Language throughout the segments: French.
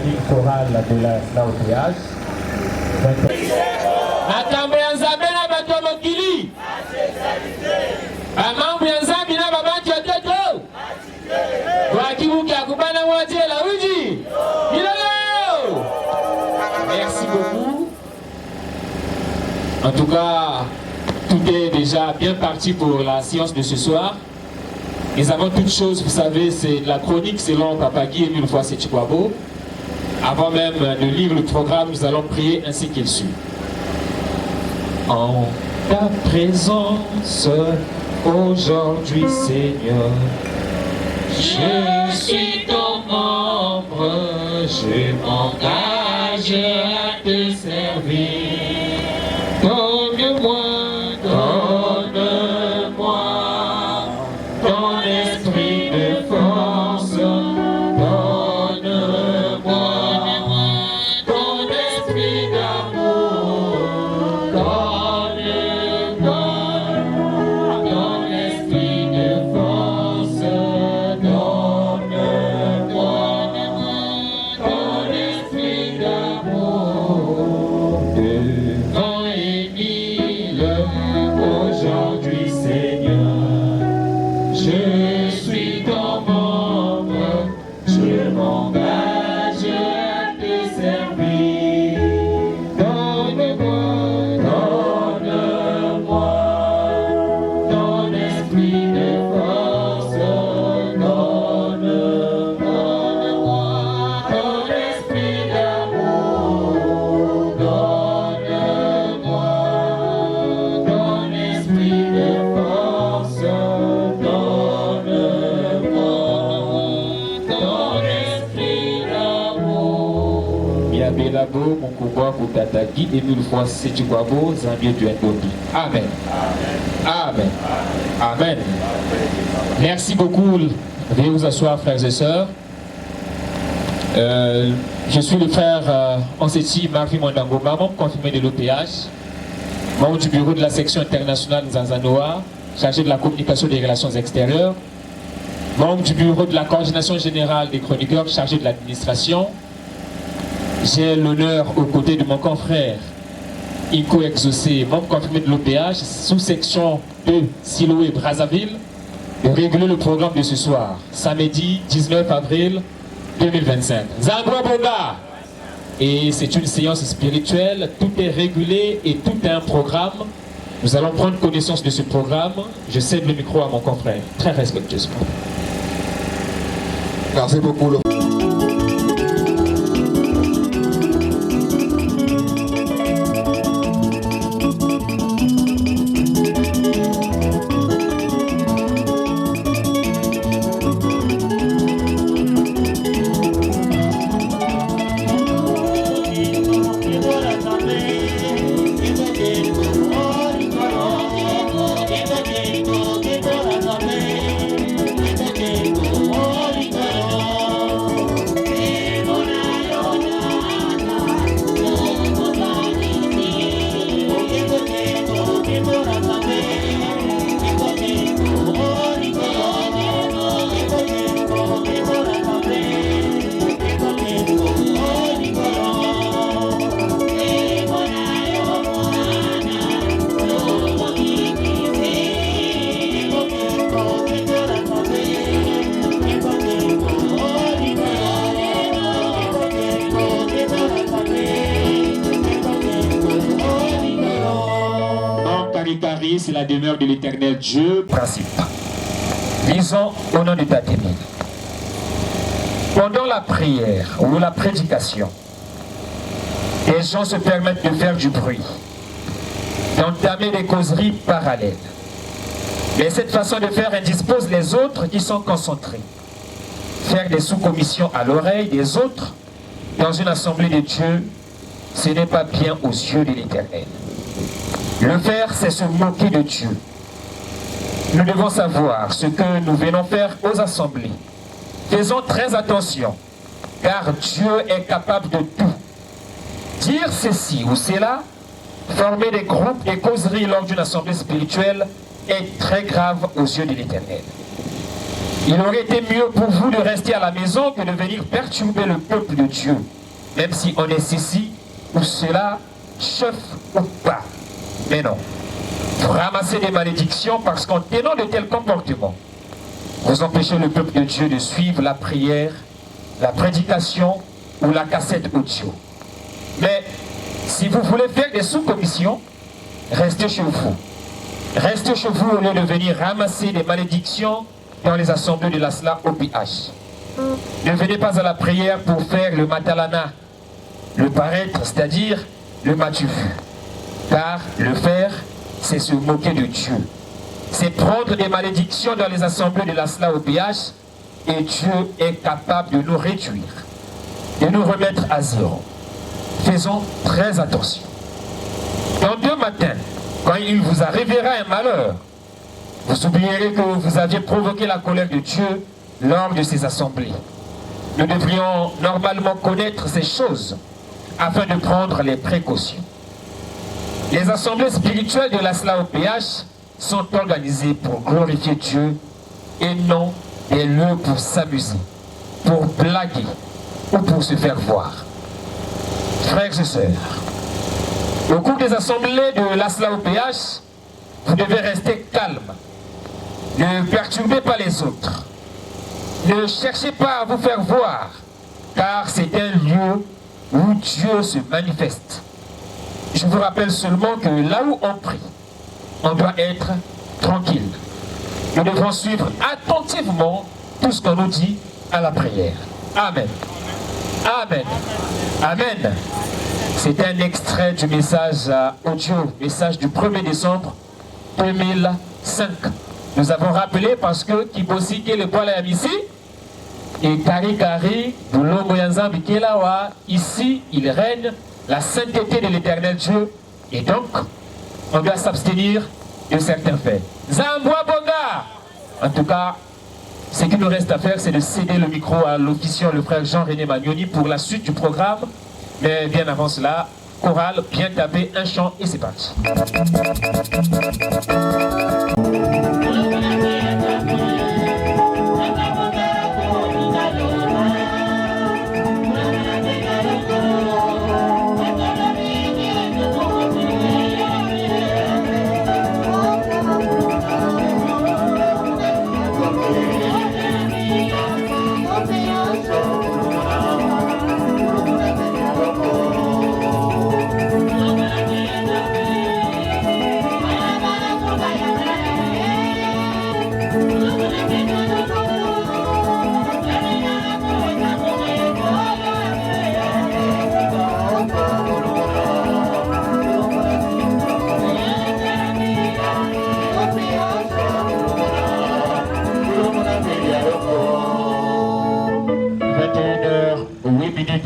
ligne chorale de la SNAOTH. Makambo ya Nzambe na bato mokili. Amambo ya Nzambe na babati ototo. Wakibuki akubana mwaje la uji. Ilolo. Merci beaucoup. En tout cas, tout est déjà bien parti pour la séance de ce soir. Mais avant toute chose, vous savez, c'est la chronique selon Papa Guy et une fois c'est Chikwabo. Avant même de lire le programme, nous allons prier ainsi qu'il suit. En ta présence, aujourd'hui Seigneur, je suis ton membre, je m'engage à te servir. Donne-moi ton esprit de force, donne-moi ton esprit d'amour, donne-moi ton esprit de force, donne-moi ton esprit d'amour. Devant Émile, aujourd'hui Seigneur, je suis ton membre, je m'engage à te servir. Donne-moi ton esprit de force, donne-moi ton esprit d'amour, donne-moi ton esprit de force, donne-moi ton esprit d'amour. Miabelabo, mon coubois, Koutataki, et mille fois c'est du Kwabo, Zambie du Ndobi. Amen. Amen. Amen. Merci beaucoup. Veuillez vous asseoir, frères et sœurs. Je suis le frère Onseti Marie Mwandangoma, membre confirmé de l'OPH, membre du bureau de la section internationale Nzanzanoa, chargé de la communication des relations extérieures, membre du bureau de la coordination générale des chroniqueurs, chargé de l'administration. J'ai l'honneur, aux côtés de mon confrère Inko Exaucé, membre confirmé de l'OPH, sous-section de Siloé Brazzaville, de réguler le programme de ce soir, samedi 19 avril 2025. Zangwa Bonga. Et c'est une séance spirituelle, tout est régulé et tout est un programme. Nous allons prendre connaissance de ce programme. Je cède le micro à mon confrère, très respectueusement. Merci beaucoup. C'est la demeure de l'Éternel Dieu. Principe. Lisons au nom de Tatémine. Pendant la prière ou la prédication, les gens se permettent de faire du bruit, d'entamer des causeries parallèles. Mais cette façon de faire indispose les autres qui sont concentrés. Faire des sous-commissions à l'oreille des autres dans une assemblée de Dieu, ce n'est pas bien aux yeux de l'Éternel. Le faire, c'est se moquer de Dieu. Nous devons savoir ce que nous venons faire aux assemblées. Faisons très attention, car Dieu est capable de tout. Dire ceci ou cela, former des groupes et causeries lors d'une assemblée spirituelle est très grave aux yeux de l'Éternel. Il aurait été mieux pour vous de rester à la maison que de venir perturber le peuple de Dieu, même si on est ceci ou cela, chef ou pas. Mais non. Vous ramassez des malédictions parce qu'en tenant de tels comportements, vous empêchez le peuple de Dieu de suivre la prière, la prédication ou la cassette audio. Mais si vous voulez faire des sous-commissions, restez chez vous. Restez chez vous au lieu de venir ramasser des malédictions dans les assemblées de l'Asla OPH. Ne venez pas à la prière pour faire le matalana, le paraître, c'est-à-dire le matu vu. Car le faire, c'est se moquer de Dieu. C'est prendre des malédictions dans les assemblées de l'Asla OPH et Dieu est capable de nous réduire, de nous remettre à zéro. Faisons très attention. Dans 2 matins, quand il vous arrivera un malheur, vous oublierez que vous aviez provoqué la colère de Dieu lors de ces assemblées. Nous devrions normalement connaître ces choses afin de prendre les précautions. Les assemblées spirituelles de l'Asla OPH sont organisées pour glorifier Dieu et non des lieux pour s'amuser, pour blaguer ou pour se faire voir. Frères et sœurs, au cours des assemblées de l'Asla OPH, vous devez rester calme. Ne perturbez pas les autres. Ne cherchez pas à vous faire voir, car c'est un lieu où Dieu se manifeste. Je vous rappelle seulement que là où on prie, on doit être tranquille. Nous devrons suivre attentivement tout ce qu'on nous dit à la prière. Amen. Amen. Amen. C'est un extrait du message audio, message du 1er décembre 2005. Nous avons rappelé parce que Kibosi le Kuala Yamisi et Kari Kari, Boulongo Yanzambi Kelawa, ici il règne la sainteté de l'éternel Dieu et donc on doit s'abstenir de certains faits. Zambwa Bonga! En tout cas, ce qu'il nous reste à faire, c'est de céder le micro à l'officiant, le frère Jean-René Magnoni, pour la suite du programme. Mais bien avant cela, chorale, bien tapé, un chant et c'est parti.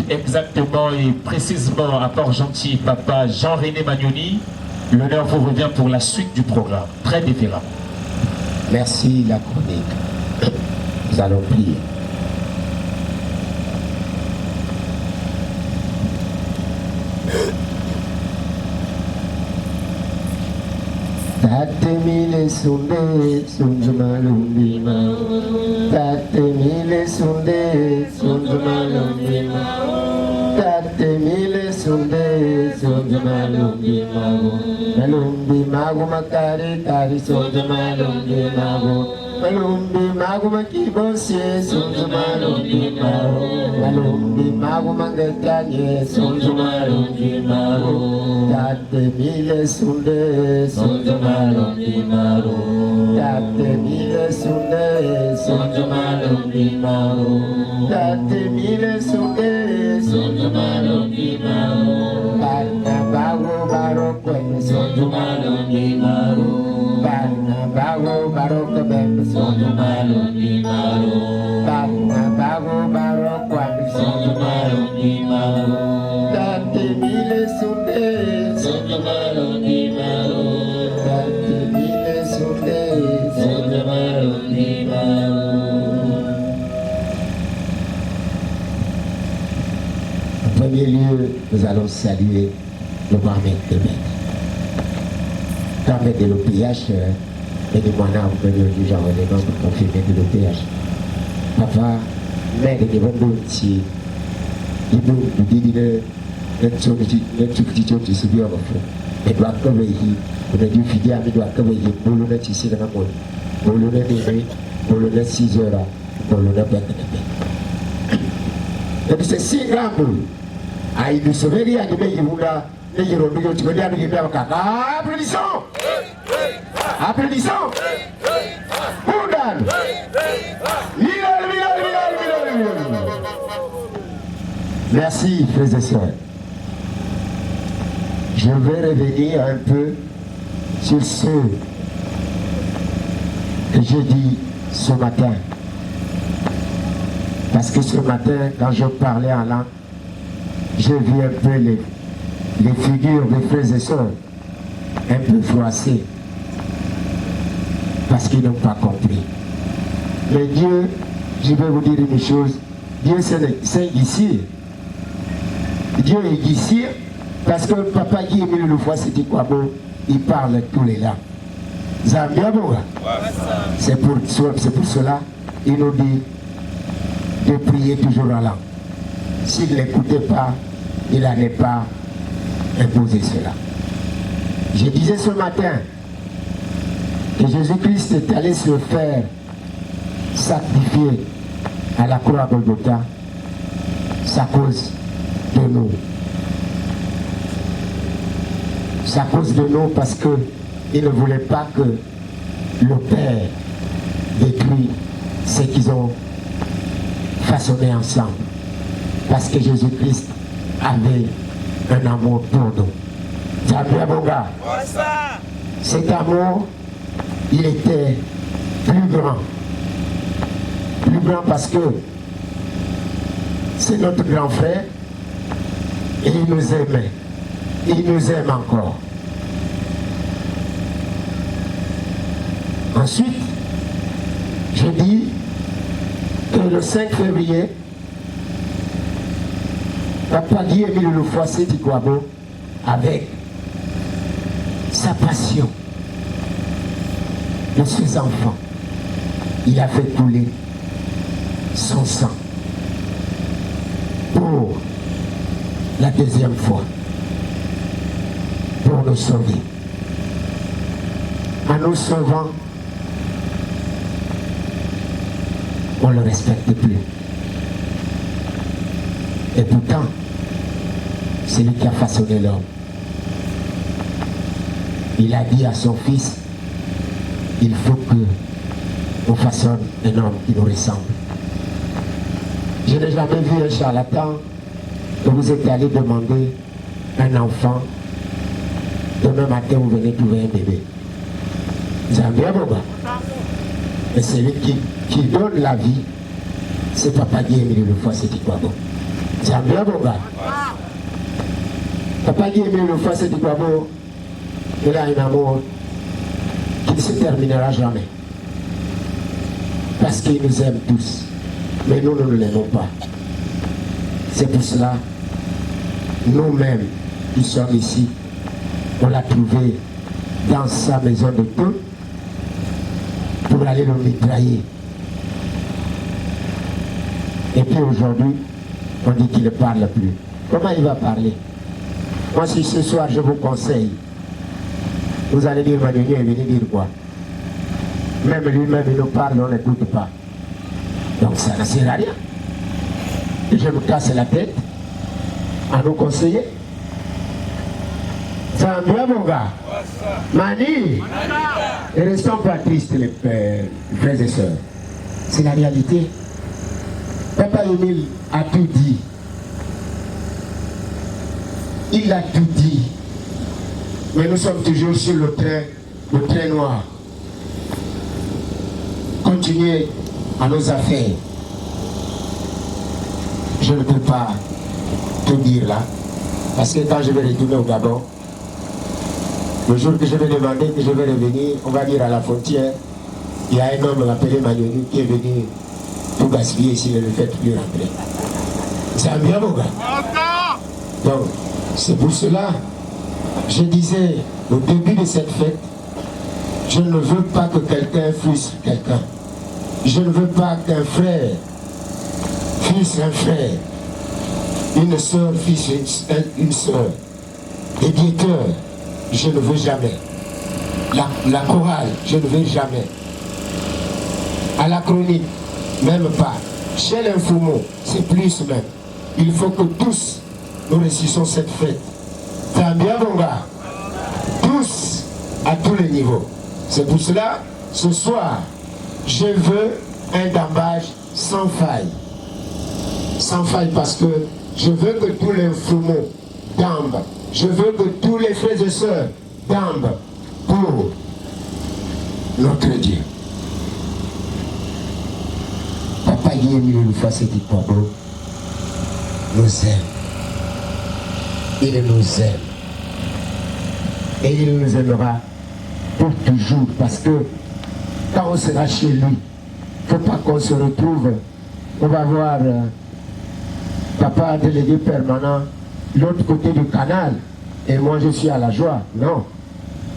Exactement et précisément à Port-Gentil, papa Jean-René Magnoni, l'honneur vous revient pour la suite du programme, très différent. Merci la chronique. Nous allons prier. Tatemile sunde sunjumalumbima. Tatemile sunde sunjumalumbima. Tatemile sunde sunjumalumbima. Malumbima gumakari kari sunjumalumbima. Malumbima gumakibose sunjumalumbima. Malumbima gumangekanye sunjumalumbima. Tatemile sunde sunjumalumbima. Tatemile sunde sunjumalumbima. Tatemile sunde sunjumalumbima. Bana bago barokwe sunjumalumbima. Bana bago barokwe sunjumalumbima. Bana bago barokwe sunjumalumbima. Tatemile sunde sunjumalumbima. Tatemile sunde sunjumalumbima. En premier lieu, nous allons saluer le Mohamed de Maître. Mohamed de l'OPH, et des moines du genre des membres confirmés de l'OPH. papa, mère de Vando, si il nous dit que notre petit job, tu sais bien, et doit travailler, on a dû finir, mais doit travailler, pour le mettre ici dans la mode, pour le mettre ici, pour le mettre 6 heures, pour le mettre. Donc c'est si grand pour lui. Ah, il nous sauve rien, il nous a dit, il nous a dit, applaudissons! Applaudissons! Boudane! Merci, frères et sœurs. Je vais revenir un peu sur ce que j'ai dit ce matin. Parce que ce matin, quand je parlais en langue, j'ai vu un peu les figures des frères et sœurs un peu froissées. Parce qu'ils n'ont pas compris. Mais Dieu, je vais vous dire une chose, Dieu c'est ici. Dieu est ici parce que Papa Guy Émile le fois c'était quoi beau, il parle tous les langues. C'est pour cela il nous dit de prier toujours en langue. S'il n'écoutait pas, il n'allait pas imposer cela. Je disais ce matin que Jésus-Christ est allé se faire sacrifier à la croix à Golgotha, c'est à cause de nous. C'est à cause de nous parce qu'il ne voulait pas que le Père détruise ce qu'ils ont façonné ensemble. Parce que Jésus-Christ avait un amour pour nous. Ça bien, mon gars. Cet amour, il était plus grand. Plus grand parce que c'est notre grand frère et il nous aimait. Il nous aime encore. Ensuite, je dis que le 5 février, Papa Guy Émile Le Foissé Tikwabo, avec sa passion de ses enfants, il a fait couler son sang pour la deuxième fois, pour nous sauver. En nous sauvant, on ne le respecte plus. Et pourtant, c'est lui qui a façonné l'homme. Il a dit à son fils, il faut que on façonne un homme qui nous ressemble. Je n'ai jamais vu un charlatan que vous êtes allé demander un enfant. Demain matin, vous venez trouver un bébé. Vous avez bien, bon gars. Et celui qui donne la vie, c'est Papa Guy Émile Le Foissé Tikwabo. Vous avez bien, bon gars. Papa Guy Émile Le Foissé Tikwabo, il a un amour qui ne se terminera jamais. Parce qu'il nous aime tous. Mais nous ne l'aimons pas. C'est pour cela, nous-mêmes qui sommes ici, on l'a trouvé dans sa maison de paix pour aller le mitrailler. Et puis aujourd'hui, on dit qu'il ne parle plus. Comment il va parler? Moi, si ce soir je vous conseille, vous allez dire Manu est venu dire quoi? Même lui-même, il nous parle, on n'écoute pas. Donc ça ne sert à rien. Et je me casse la tête à nous conseiller. Ça va bien, mon gars? Mani, ne restons pas tristes, les frères et sœurs. C'est la réalité. Papa Émile a tout dit. Il a tout dit. Mais nous sommes toujours sur le train noir. Continuez à nos affaires. Je ne peux pas tout dire là. Parce que quand je vais retourner au Gabon, le jour que je vais demander que je vais revenir, on va dire à la frontière, il y a un homme appelé Manioni qui est venu tout gaspiller s'il ne le fait plus rentrer. C'est bien, mon gars. Donc, c'est pour cela, je disais au début de cette fête, je ne veux pas que quelqu'un frustre quelqu'un. Je ne veux pas qu'un frère, fils un frère, une soeur, fils une soeur, des diéteurs, je ne veux jamais. La chorale, je ne veux jamais. À la chronique, même pas. Chez l'infomo, c'est plus même. Il faut que tous nous réussissons cette fête. C'est bien mon gars. Tous, à tous les niveaux. C'est pour cela, ce soir, je veux un dambage sans faille. Sans faille parce que je veux que tous les fumos dambent. Je veux que tous les frères et sœurs dambent pour notre Dieu. Papa Guillaume, une fois c'est qui nous aime. Il nous aime. Et il nous aimera pour toujours. Parce que quand on sera chez lui, il ne faut pas qu'on se retrouve. On va voir papa délégué permanent l'autre côté du canal. Et moi je suis à la joie. Non.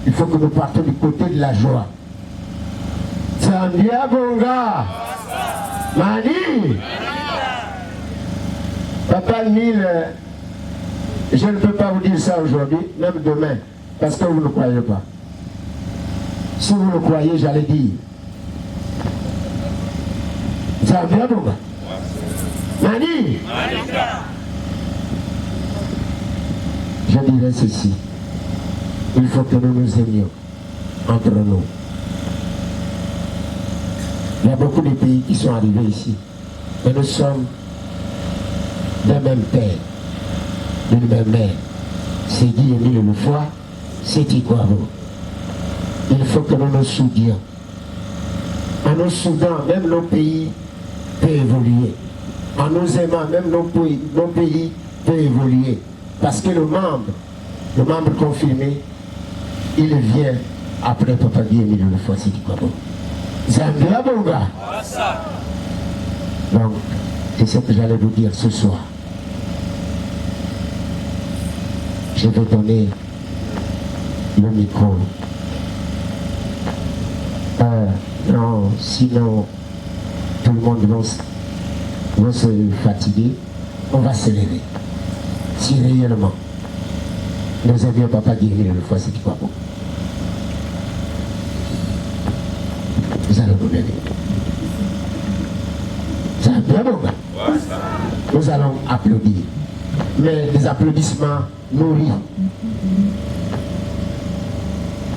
Il faut que nous partons du côté de la joie. Zambia Bonga. Mani. Papa Mille, je ne peux pas vous dire ça aujourd'hui, même demain, parce que vous ne croyez pas. Si vous le croyez, j'allais dire. Zambia Bonga. Mani. Je dirais ceci. Il faut que nous nous aimions entre nous. Il y a beaucoup de pays qui sont arrivés ici. Et nous sommes d'un même père, d'une même mère. C'est Guy Émile Lefoy, c'est Iguaro. Il faut que nous nous soudions. En nous soudant, même nos pays peuvent évoluer. En nous aimant, même nos pays peuvent évoluer. Parce que le membre confirmé, il vient après Papa Guy Émile Lefoy, c'est Iguaro. Zambia Bonga. Donc, c'est ce que j'allais vous dire ce soir. Je vais donner le micro. Non, sinon, tout le monde va se fatiguer. On va se lever. Si réellement, nous avions Papa guérir le fois, c'est quoi bon? Nous allons nous lever. Ça va bien bon? Nous allons applaudir. Mais des applaudissements nourris.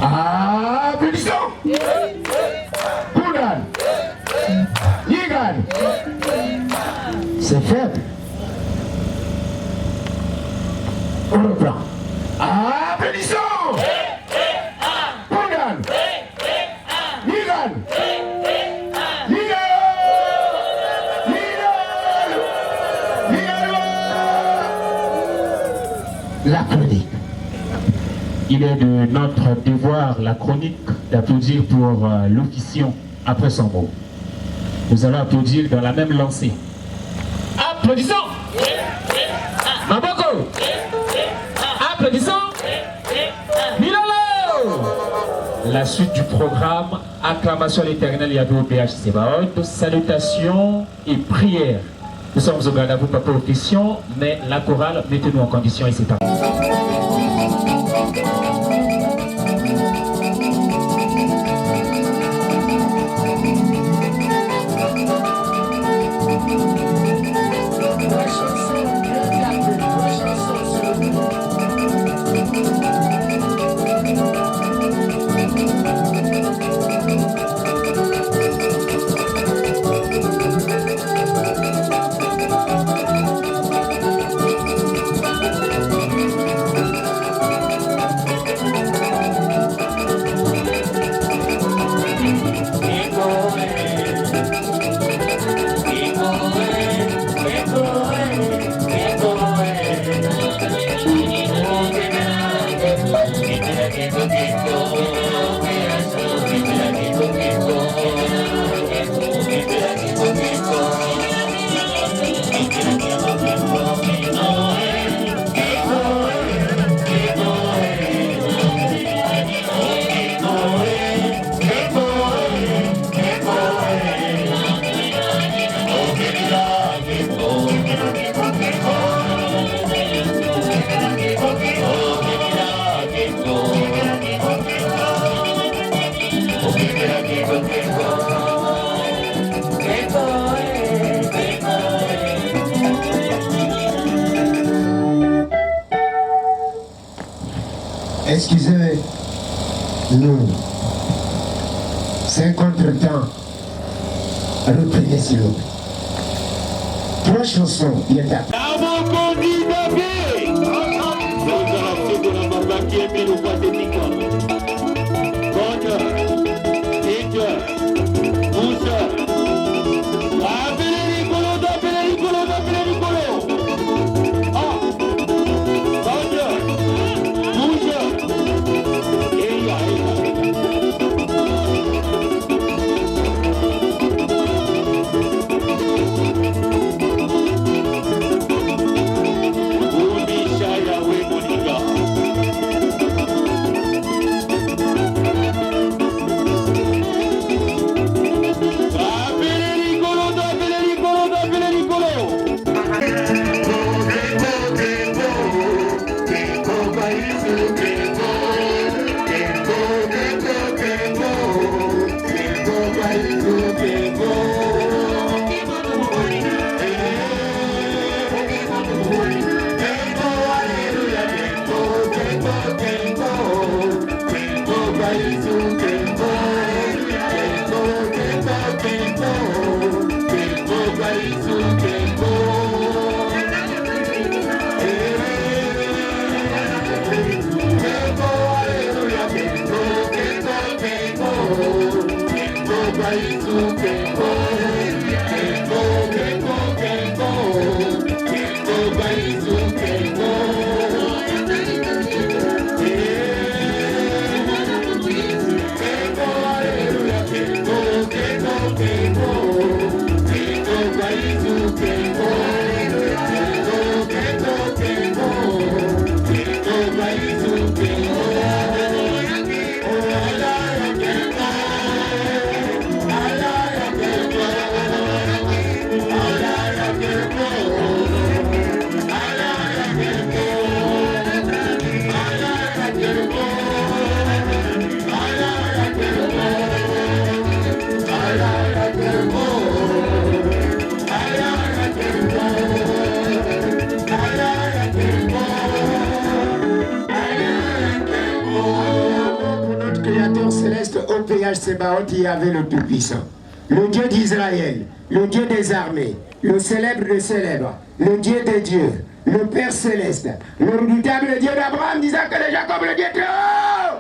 Applaudissons! Koudan! Yigan! C'est faible. On reprend. Applaudissons! Koudan! Yigan! La chronique. Il est de notre devoir, la chronique, d'applaudir pour l'officiant après son mot. Nous allons applaudir dans la même lancée. Applaudissons! Maboko! Applaudissons! Milalo! La suite du programme, acclamation à l'Éternel Yahvé au PH Sebaot, salutations et prières. Nous sommes au Gadabou, papa officiant, mais la chorale, mettez-nous en condition et c'est à Excusez-nous. C'est un contretemps. Reprenez s'il vous plaît. 3 chansons, il est à... Sébaoth, il y avait le Tout-Puissant, le Dieu d'Israël, le Dieu des armées, le célèbre des célèbres, le Dieu des dieux, le Père céleste, le redoutable Dieu d'Abraham, d'Isaac et de Jacob, le Dieu de haut.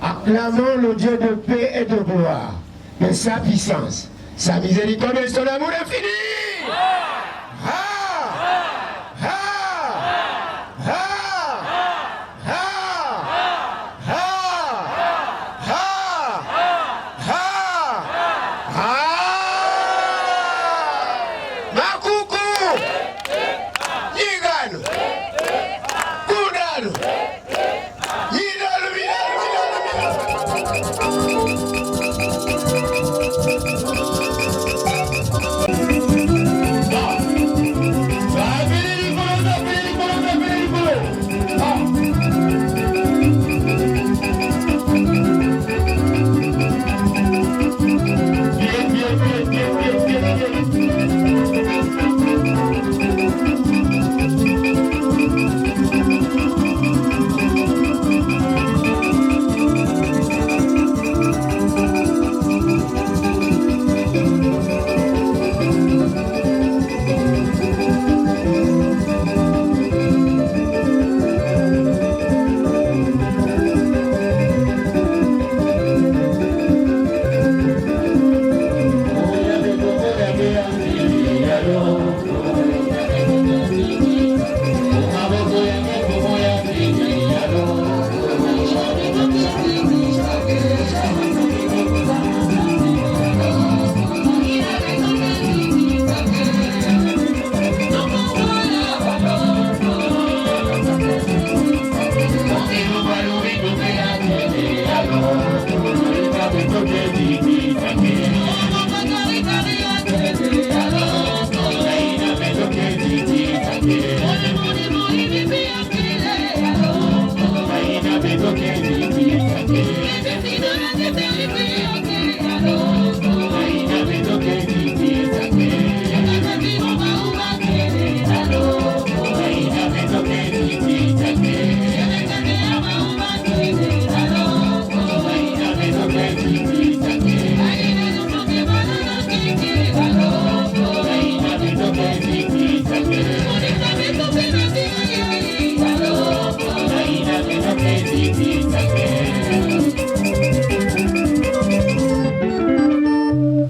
Acclamons le Dieu de paix et de gloire, de sa puissance, sa miséricorde et son amour infini. Makuku, Nigano,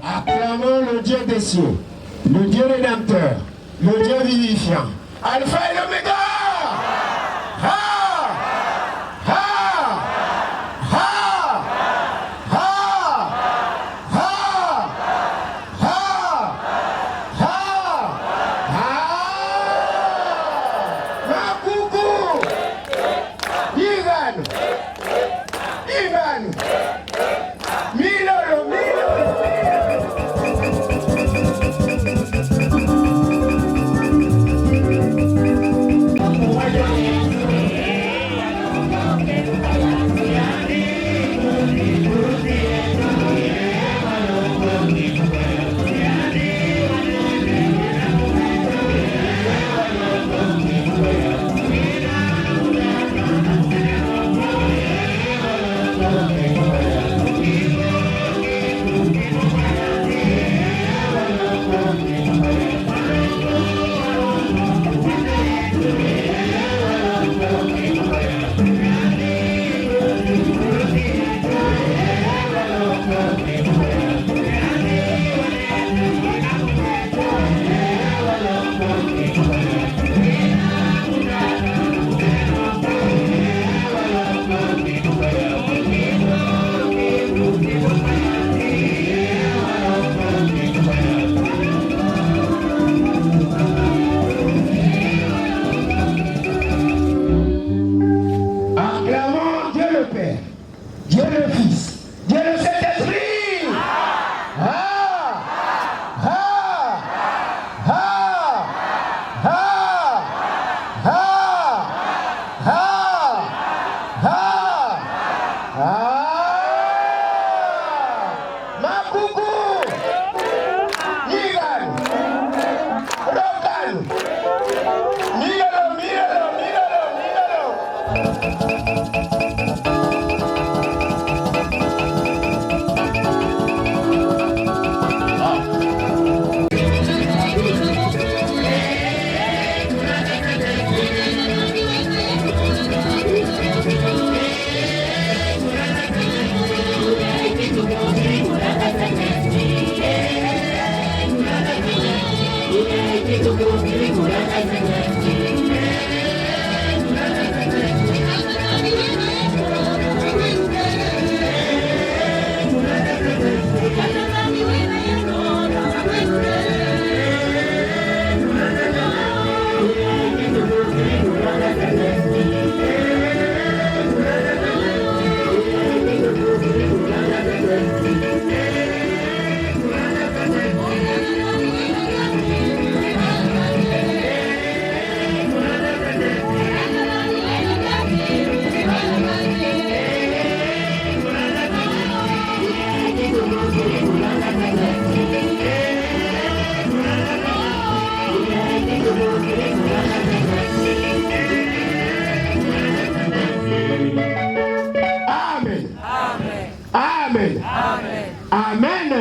Acclamons le Dieu des cieux, le Dieu rédempteur, le Dieu vivifiant, Alpha et l'Oméga. Thank you. Amen.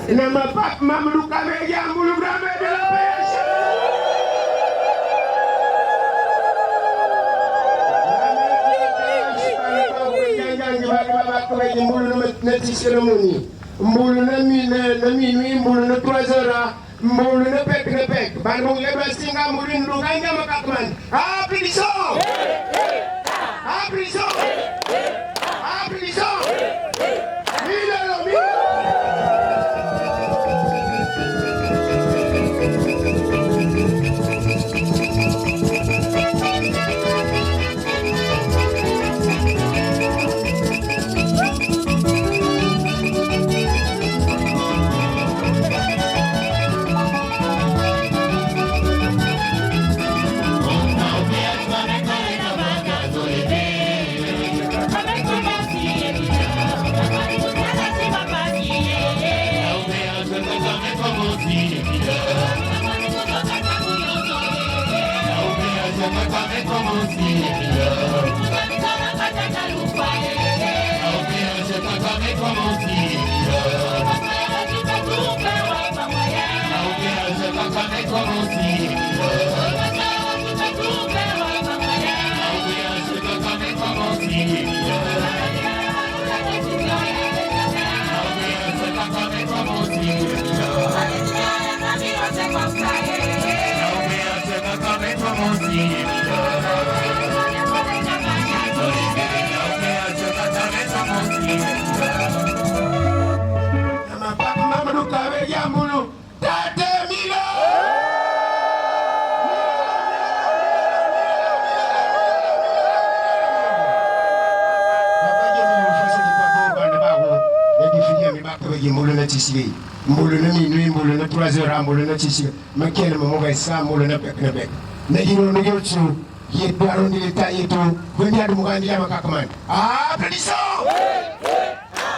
Nama Pak Mamadou Kame Yambulu Grame de la pêche. Mbulu na minuit, mbulu na 3 heures, mbulu na pek. Bandung lebra singa mbulu ndunganya makakman. Application! Application! Application! Milalo. Mbulu na minuit, mbulu na 3 heures, mbulu na tisi. Makene mamoga isa mbulu na pek. Na hiro no yotsu ye baro ni leta yetu wenya du mugandi ya makakaman. Application!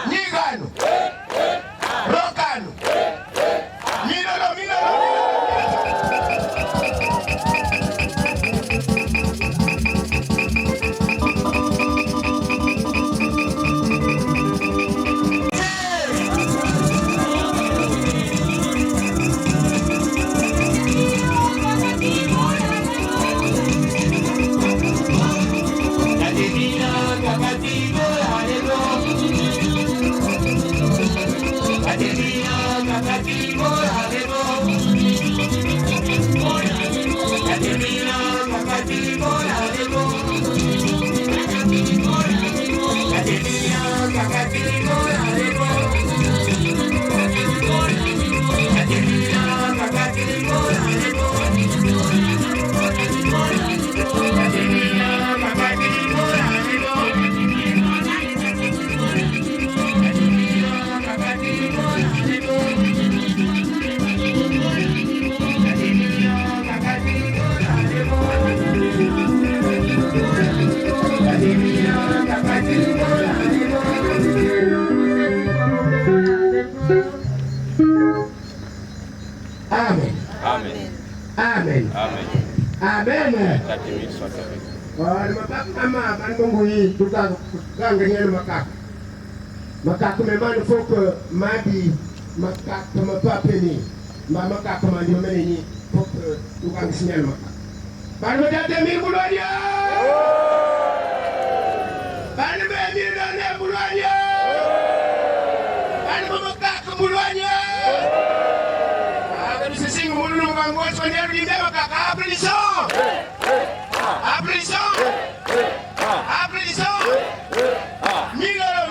Nigano. Rokano. Milalo. Amen. Mama, bandungui tukang dengan makak. Makak memang faut que madi makak sama papa ni. Makak mandi mana ni faut que tukang sinyal makak. Baru dah mi bulan dia. Baru mi dah bulan dia. Baru makak ke bulan dia. Kalau sesing mulu nganggo soalnya di dia makak application. Application! Milalo!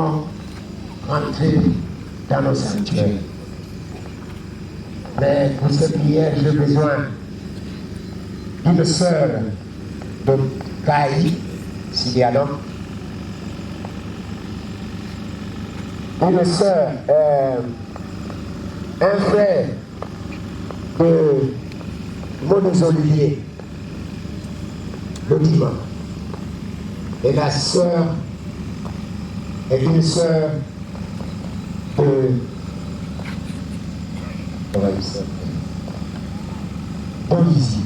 allons rentrer dans nos sanctuaires. Mais pour cette prière, j'ai besoin d'une sœur de Caï, s'il y a donc. Une sœur, un frère de Moniz Olivier, le dimanche. Et la sœur est une sœur de... Comment il s'appelle? Bolivie.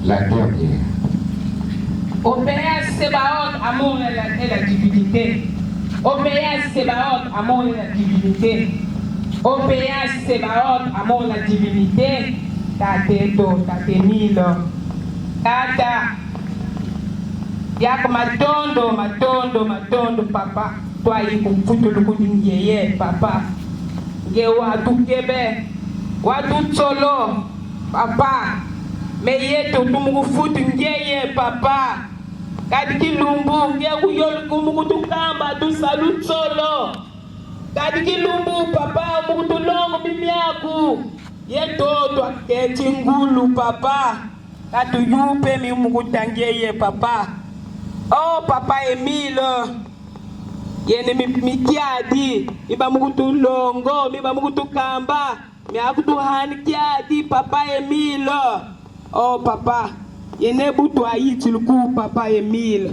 La dernière. Obéissez Sébaoth, amour et la divinité. Obéissez Sébaoth, amour et la divinité. Obéissez Sébaoth, amour et la divinité. Tate milo. Tata. Yako matondo, papa. Toi, il faut foutre le coup d'une papa. Ye watu kebe. Watu solo, papa. Mais yeto tumugu futu ngeye papa. Kadi kilumbu nge kuyol kumugu tukamba tu salut solo. Kadi kilumbu papa mugu tulongo bimiaku. Yeto to aketi ngulu papa. Katu yupe mi mugu tangeye papa. Oh papa Emile. Yene mi kiadi. Iba mugu tulongo, iba mugu tukamba. Mi akutu hani kiadi papa Emile. Oh papa, yene butu ayiti luku papa Emile.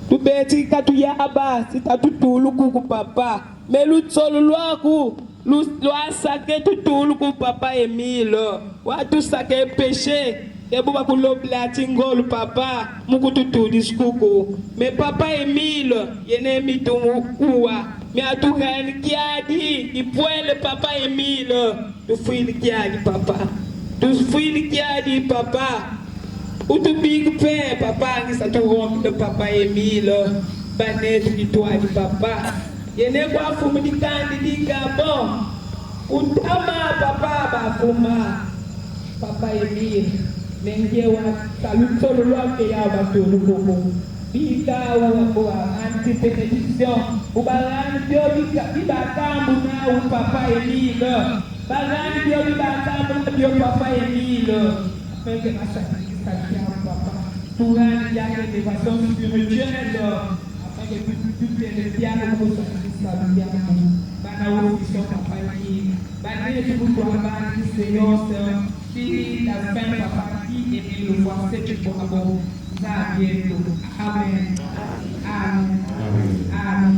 Tu beti katu ya aba, sita tutuluku ku papa. Mais le sol loaku, le sacré tout le papa Emile. Wa tout sacré péché. Et vous avez le papa, vous avez tout discours. Mais papa Emile, il n'est mis tout ouah. Mais à tout rien qui a dit, il pouvait le papa Emile. Tu fouilles qui a dit papa. Tu fouilles qui a dit papa. Ou tu big père, papa, qui s'est tout de papa Emile. Banette qui toi dit papa. Il n'est pas fou me dit candidat Gabon. Ou tama papa, bafuma. Papa Emile. Mengewa salut solo lo ke ya ba to ko bika wa anti-pétition ou balan bio bika kambu na ou papa Emile balan bio bika kambu bio papa Emile afin que la satisfaction papa tout rendre ya de façon spirituelle afin que tout les dialogues pour satisfaire bien bana ou papa Emile bana tout pour avoir Seigneur fini la fin papa et puis le voir c'est pour avoir ça bientôt. Amen. Amen. Amen.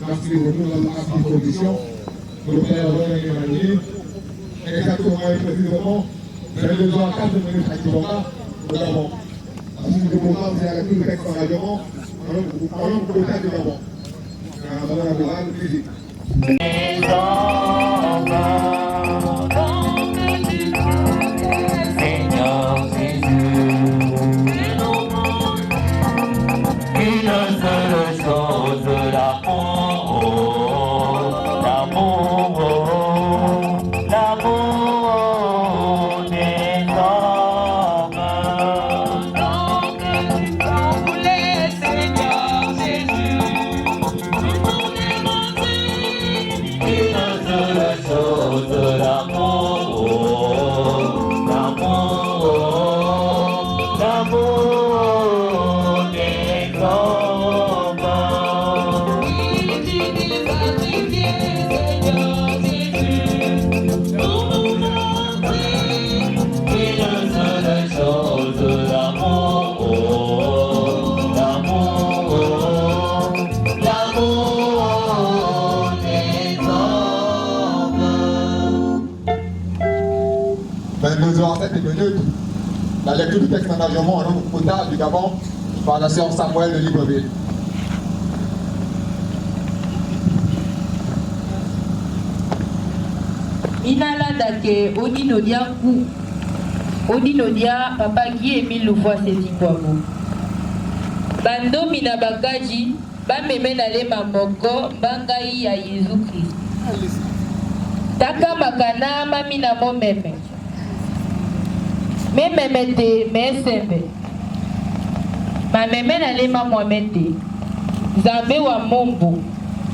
Merci beaucoup dans la condition. Le père René Emmanuel, exactement et précisément, j'avais besoin de 4 minutes activement, notamment. Parce que le programme, c'est avec tout le texte en règlement, allons pour le texte de d'abord. Madame la morale, physique. Seigneur Jésus, nous nous demandons, quelques minutes la lecture du texte d'engagement en langue potable du Gabon par la sœur Samuel de Libreville. Inala dake odinodia ku odinodia papa Guy Émile Louvois Sézikwabo bandomi na bakaji bameme na lema moko bangai ya Yesu Christ taka makana mami na momeme mememe te mesembe mameme na lema mwamete Nzambe wa Mombo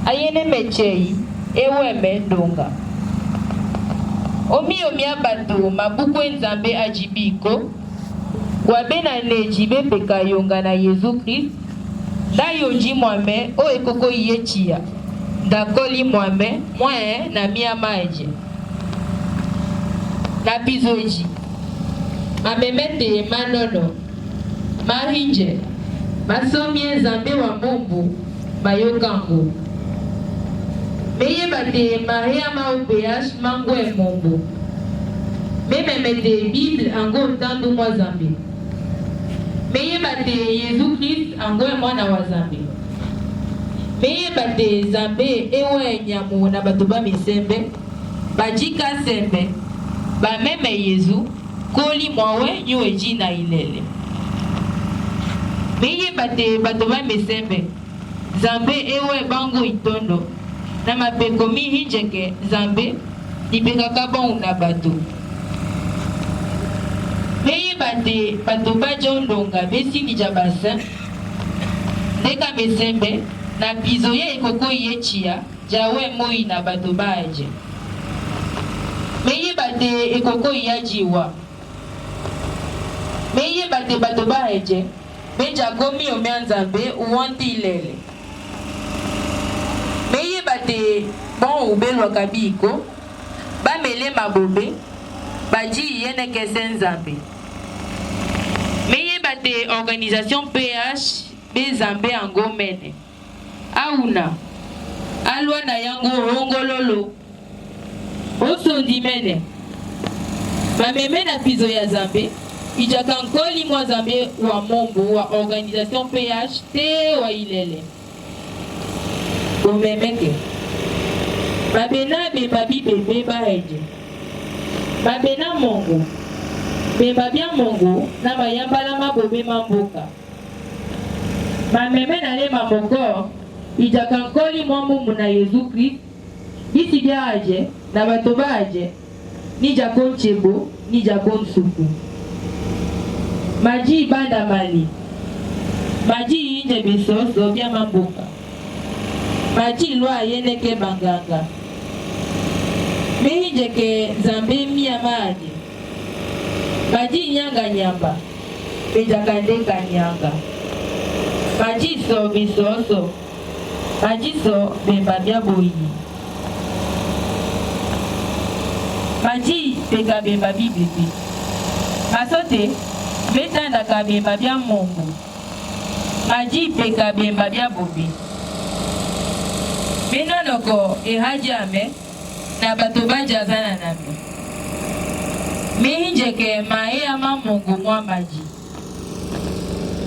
ayene mechei eweme ndonga omi abato mabuku Nzambe ajibiko wabena neji bepeka yonga na Yesu Christ da yonji mwame o ekoko yechia dakoli mwame mwae na mia maje na bizoji mamemete manono marinje masomi Nzambe wa Mombo bayokango meye bate Maria Maobeash mangwe Mombo mememete Bible ango tandu mwa Zambe meye bate Yesu Christ ango mwana wa Zambe meye bate Zambe ewe nyamu na bato ba misembe bajika sembe ba meme Yesu koli mwawe nyue jina ilele meye bate bato ba misembe Zambe ewe bango itondo na mapekomi hinjeke Zambe ipekaka bon na bato meye bate bato bajo ndonga besini jabasa ndeka mesembe na bizo ye ekoko yechia jawe moi na bato baje meye bate ekoko yajiwa meye bate bato baje benja gomi omea Nzambe uwanti ilele meye bate bon ubelwa kabiko bamele mabobe baji yene kese Nzambe meye bate organisation PH be Nzambe ango mene auna alwa na yango hongololo osondi mene bameme na pizo ya Nzambe ijaka nkoli mwa Nzambe wa Mombo wa organisation PH te wa ilele omemeke babena bemba bibebe baeje babena mongo bemba bia mongo na bayambala mabobe mamboka mameme na lema moko ijaka nkoli mwa mumu na Yesu Christ bisi bia aje na bato baje ni jako nchebo ni jako nsuku maji banda mali maji inje bisoso bia mamboka maji lwa yeneke banganga mehinje ke Nzambe mia maji maji nyanga nyamba bejakandeka nyanga maji so bisoso maji so bemba bia boyi maji peka bemba bibibi masote betanda ka bemba bia Mombo maji peka bemba bia bobi minonoko ehajame na bato bajazana nami mihinjeke mae ama Mungu mwa maji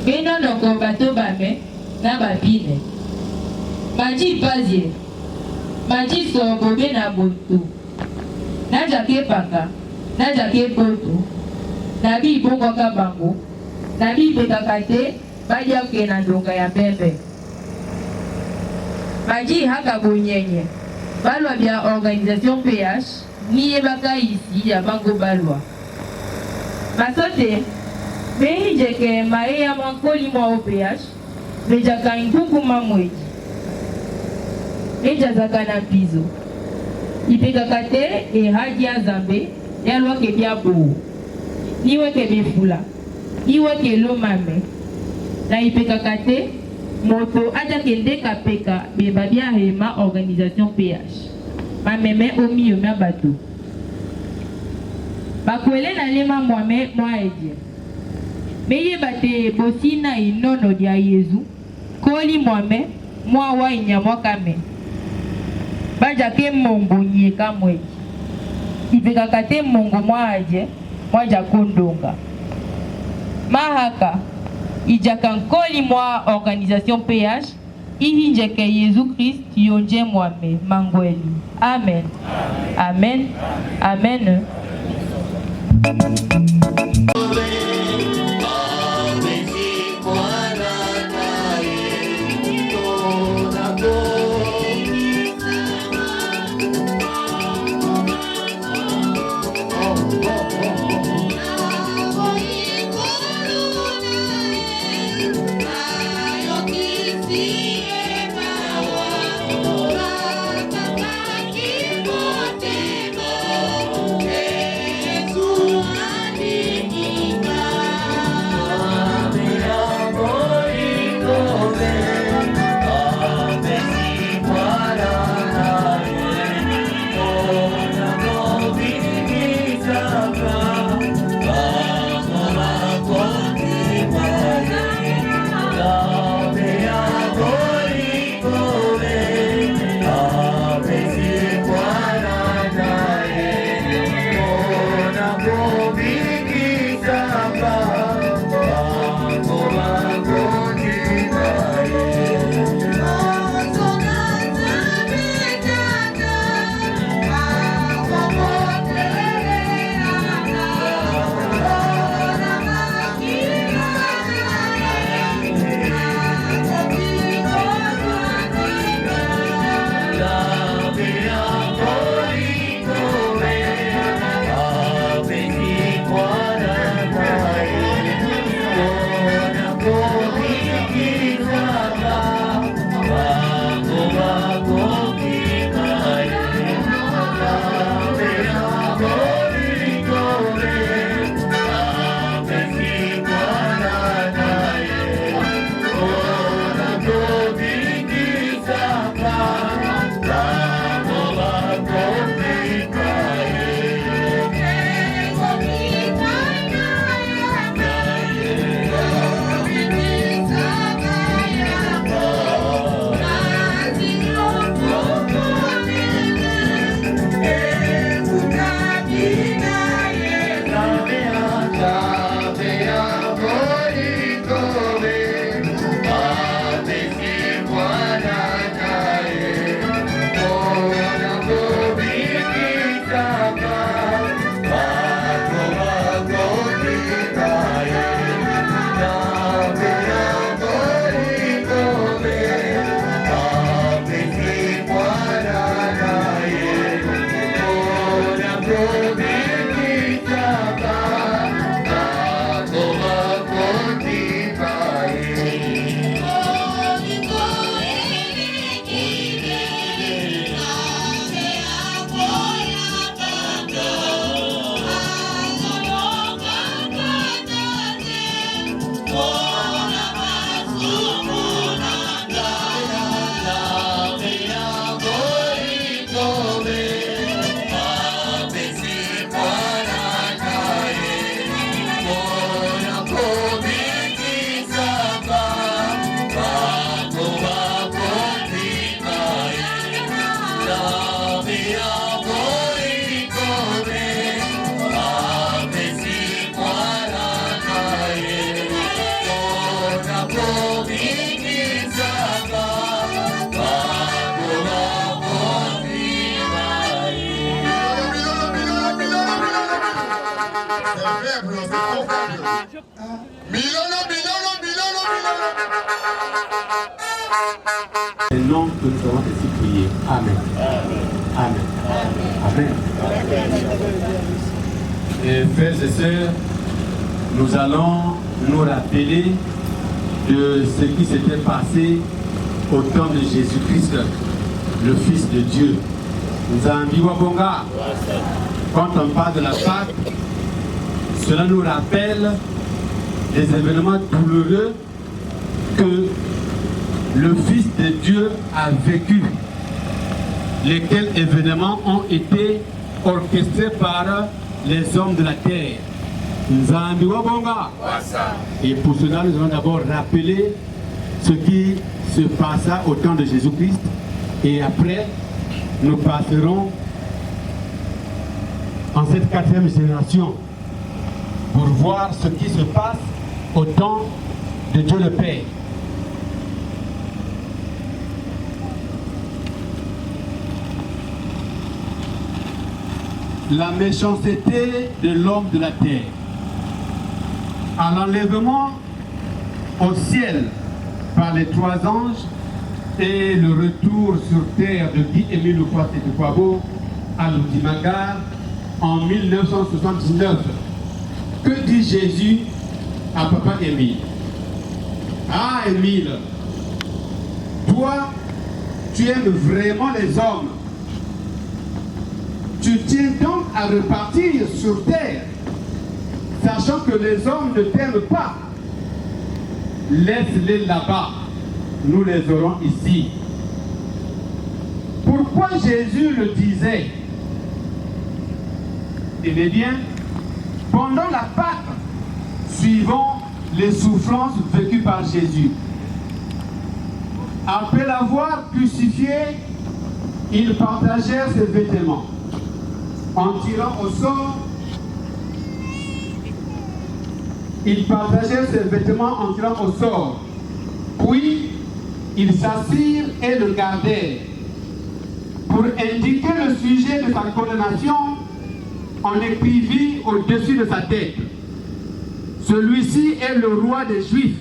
minonoko bato bame na babine maji pazie maji so bobe na botu na jake paka na jake botu na bi bongo kabango na bi bekakate baja ke na ndonga ya bembe maji haka bonyenye balwa bia organisation PH niye baka isi ya bango balwa masote mehinjeke mae ya mankoli mwa OPH mejaka ngungu mamweji mejazaka na pizo ipekaka te ehaji ya Nzambe yalwa ke bia bou niwe ke befula iwe ke lomame na ipekaka te moto aja kende kapeka beba bia hema organisation PH mameme omi yomia bato bakwele na lema mwame mwaeje meye bate bosina inono dia Yesu koli mwame mwa wa inyamwa kame baja ke Mombo nyeka mweji ipekaka te Mongo mwaje mwaja kondonga mahaka ijaka nkoli mwa organisation PH ihinjeke Yesu Christ yonje mwame mangweli. Amen. Amen. Amen. Les noms que nous avons ainsi priés. Amen. Amen. Amen. Et frères et sœurs, nous allons nous rappeler de ce qui s'était passé au temps de Jésus-Christ, le Fils de Dieu. Quand on parle de la Pâque, cela nous rappelle des événements douloureux que le Fils de Dieu a vécu, lesquels événements ont été orchestrés par les hommes de la terre. Et pour cela, nous allons d'abord rappeler ce qui se passa au temps de Jésus-Christ, et après, nous passerons en cette 4e génération pour voir ce qui se passe au temps de Dieu le Père. La méchanceté de l'homme de la terre. À l'enlèvement au ciel par les 3 anges et le retour sur terre de Guy Émile Kwabo à l'Outimagar en 1979. Que dit Jésus à Papa Émile? Ah Émile, toi, tu aimes vraiment les hommes. Tu tiens donc à repartir sur terre, sachant que les hommes ne t'aiment pas. Laisse-les là-bas, nous les aurons ici. Pourquoi Jésus le disait? Eh bien, pendant la Pâque, suivant les souffrances vécues par Jésus, après l'avoir crucifié, ils partagèrent ses vêtements. En tirant au sort, ils partageaient ses vêtements en tirant au sort. Puis, ils s'assirent et le gardèrent. Pour indiquer le sujet de sa condamnation, on écrivit au-dessus de sa tête: celui-ci est le roi des Juifs.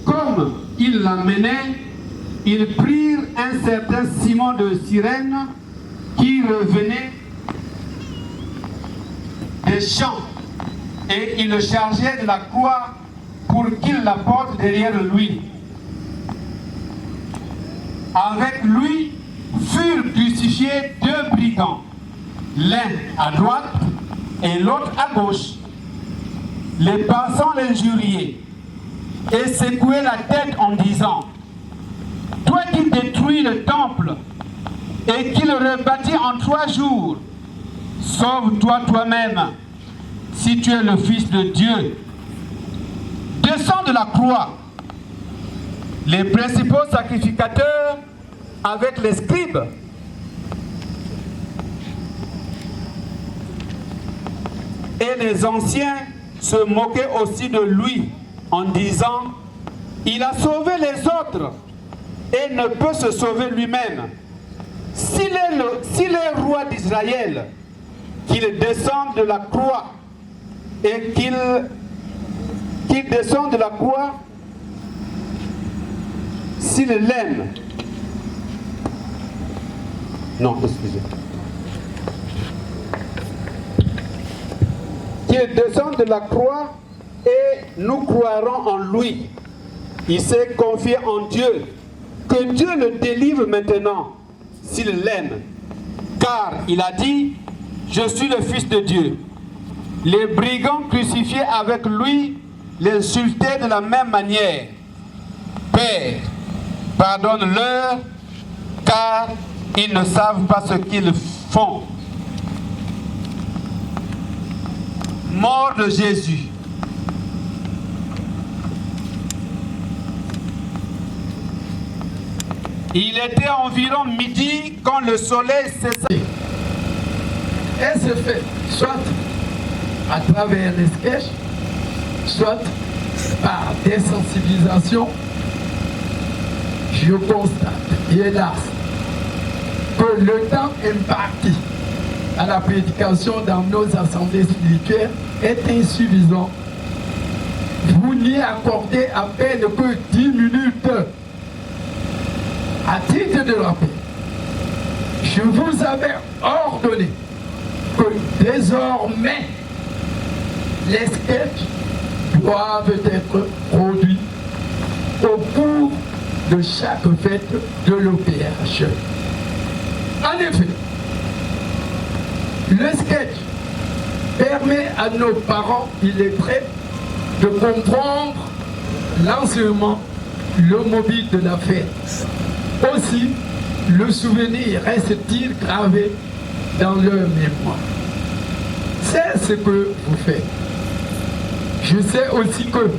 Comme ils l'amenaient, ils prirent un certain Simon de Cyrène qui revenait des champs et ils le chargeaient de la croix pour qu'il la porte derrière lui. Avec lui furent crucifiés 2 brigands, l'un à droite et l'autre à gauche. Les passants l'injuriaient et secouaient la tête en disant: toi qui détruis le temple et qui le rebâtis en 3 jours, sauve-toi toi-même si tu es le Fils de Dieu. Descends de la croix. Les principaux sacrificateurs avec les scribes et les anciens se moquaient aussi de lui en disant: il a sauvé les autres et ne peut se sauver lui-même. S'il est roi d'Israël, qu'il descende de la croix et qu'il descende de la croix s'il l'aime. Non, excusez. Qu'il descende de la croix et nous croirons en lui. Il s'est confié en Dieu. Que Dieu le délivre maintenant, s'il l'aime. Car il a dit: je suis le Fils de Dieu. Les brigands crucifiés avec lui l'insultaient de la même manière. Père, pardonne-leur, car ils ne savent pas ce qu'ils font. Mort de Jésus. Il était environ midi quand le soleil cessa. Elle se fait soit à travers les sketchs, soit par des sensibilisations. Je constate, hélas, que le temps imparti à la prédication dans nos assemblées spirituelles est insuffisant. Vous n'y accordez à peine que 10 minutes. À titre de rappel, je vous avais ordonné que désormais les sketchs doivent être produits au cours de chaque fête de l'OPH. En effet, le sketch permet à nos parents illettrés de comprendre l'enseignement, le mobile de la fête. Aussi, le souvenir reste-t-il gravé dans leur mémoire. C'est ce que vous faites. Je sais aussi que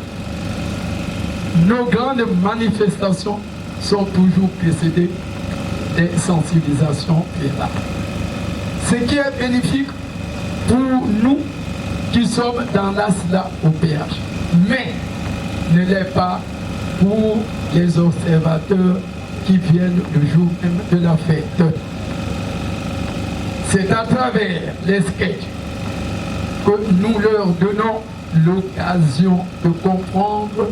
nos grandes manifestations sont toujours précédées des sensibilisations préalables. Ce qui est bénéfique pour nous qui sommes dans l'ASLA au péage, mais ne l'est pas pour les observateurs qui viennent le jour même de la fête. C'est à travers les sketchs que nous leur donnons l'occasion de comprendre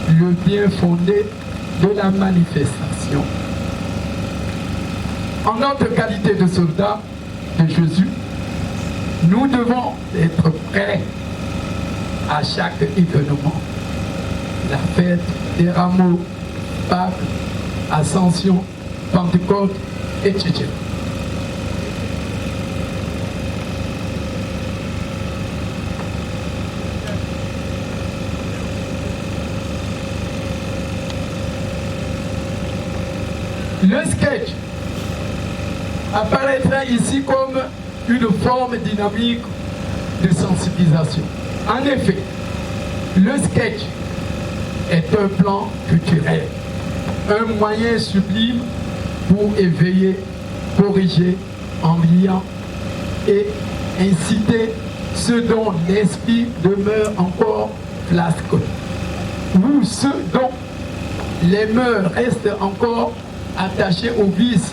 le bien fondé de la manifestation. En notre qualité de soldats de Jésus, nous devons être prêts à chaque événement. La fête des rameaux, Pâques, Ascension, Pentecôte, etc. Le sketch apparaîtra ici comme une forme dynamique de sensibilisation. En effet, le sketch est un plan culturel, un moyen sublime pour éveiller, corriger, envier et inciter ceux dont l'esprit demeure encore flasque, ou ceux dont les mœurs restent encore attachés au vice,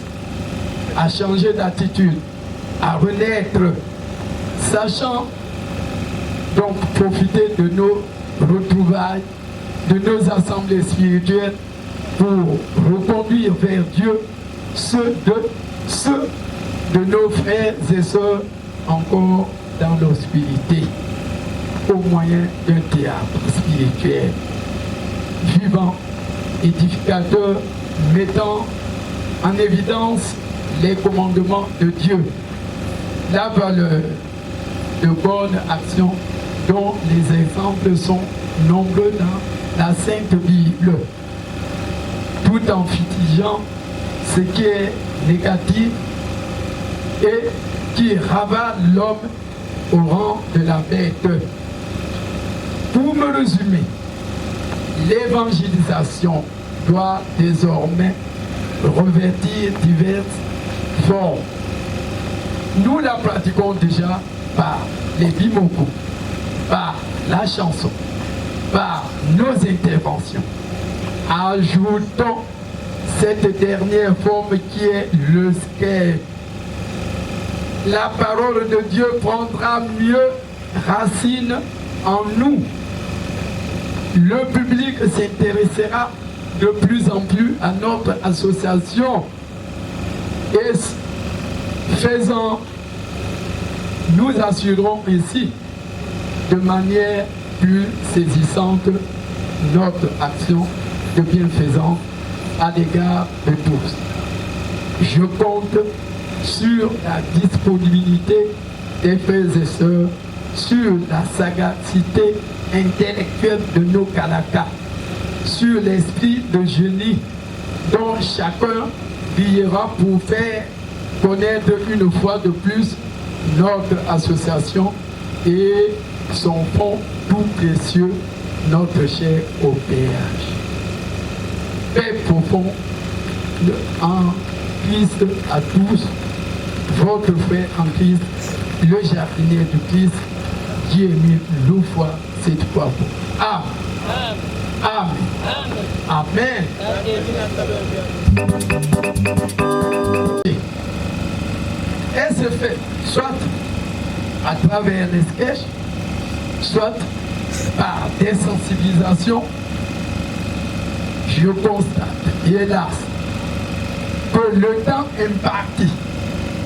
à changer d'attitude, à renaître, sachant donc profiter de nos retrouvailles, de nos assemblées spirituelles pour reconduire vers Dieu ceux de nos frères et sœurs encore dans l'obscurité, au moyen d'un théâtre spirituel vivant, édificateur, mettant en évidence les commandements de Dieu, la valeur de bonne action dont les exemples sont nombreux dans la Sainte Bible, tout en futigeant ce qui est négatif et qui rabat l'homme au rang de la bête. Pour me résumer, l'évangélisation doit désormais revêtir diverses formes. Nous la pratiquons déjà par les bimoko, par la chanson, par nos interventions. Ajoutons cette dernière forme qui est le sketch. La parole de Dieu prendra mieux racine en nous. Le public s'intéressera de plus en plus à notre association et faisant, nous assurons ici de manière plus saisissante notre action de bienfaisance à l'égard de tous. Je compte sur la disponibilité des frères et sœurs, sur la sagacité intellectuelle de nos Kalaka, sur l'esprit de génie dont chacun brillera pour faire connaître une fois de plus notre association et son fonds tout précieux, notre cher OPH. Paix profond en Christ à tous, votre frère en Christ, le jardinier du Christ, Jérémie Loufoy, cette fois pour. Amen. Amen. Amen. Elle se fait soit à travers les sketchs, soit par des sensibilisations. Je constate, hélas, que le temps imparti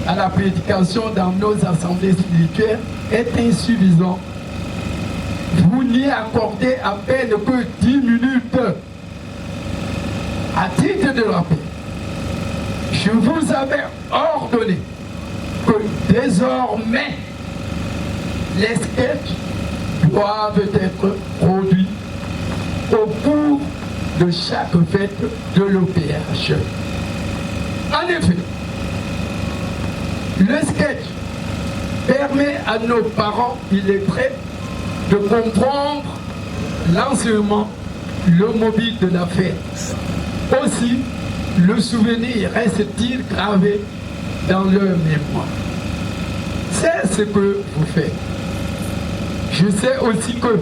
à la prédication dans nos assemblées spirituelles est insuffisant. Vous n'y accordez à peine que 10 minutes. À titre de rappel, je vous avais ordonné que désormais les sketchs doivent être produits au cours de chaque fête de l'OPH. En effet, le sketch permet à nos parents illettrés de comprendre l'enseignement, le mobile de la fête. Aussi, le souvenir reste-t-il gravé dans leur mémoire. sais ce que vous faites. Je sais aussi que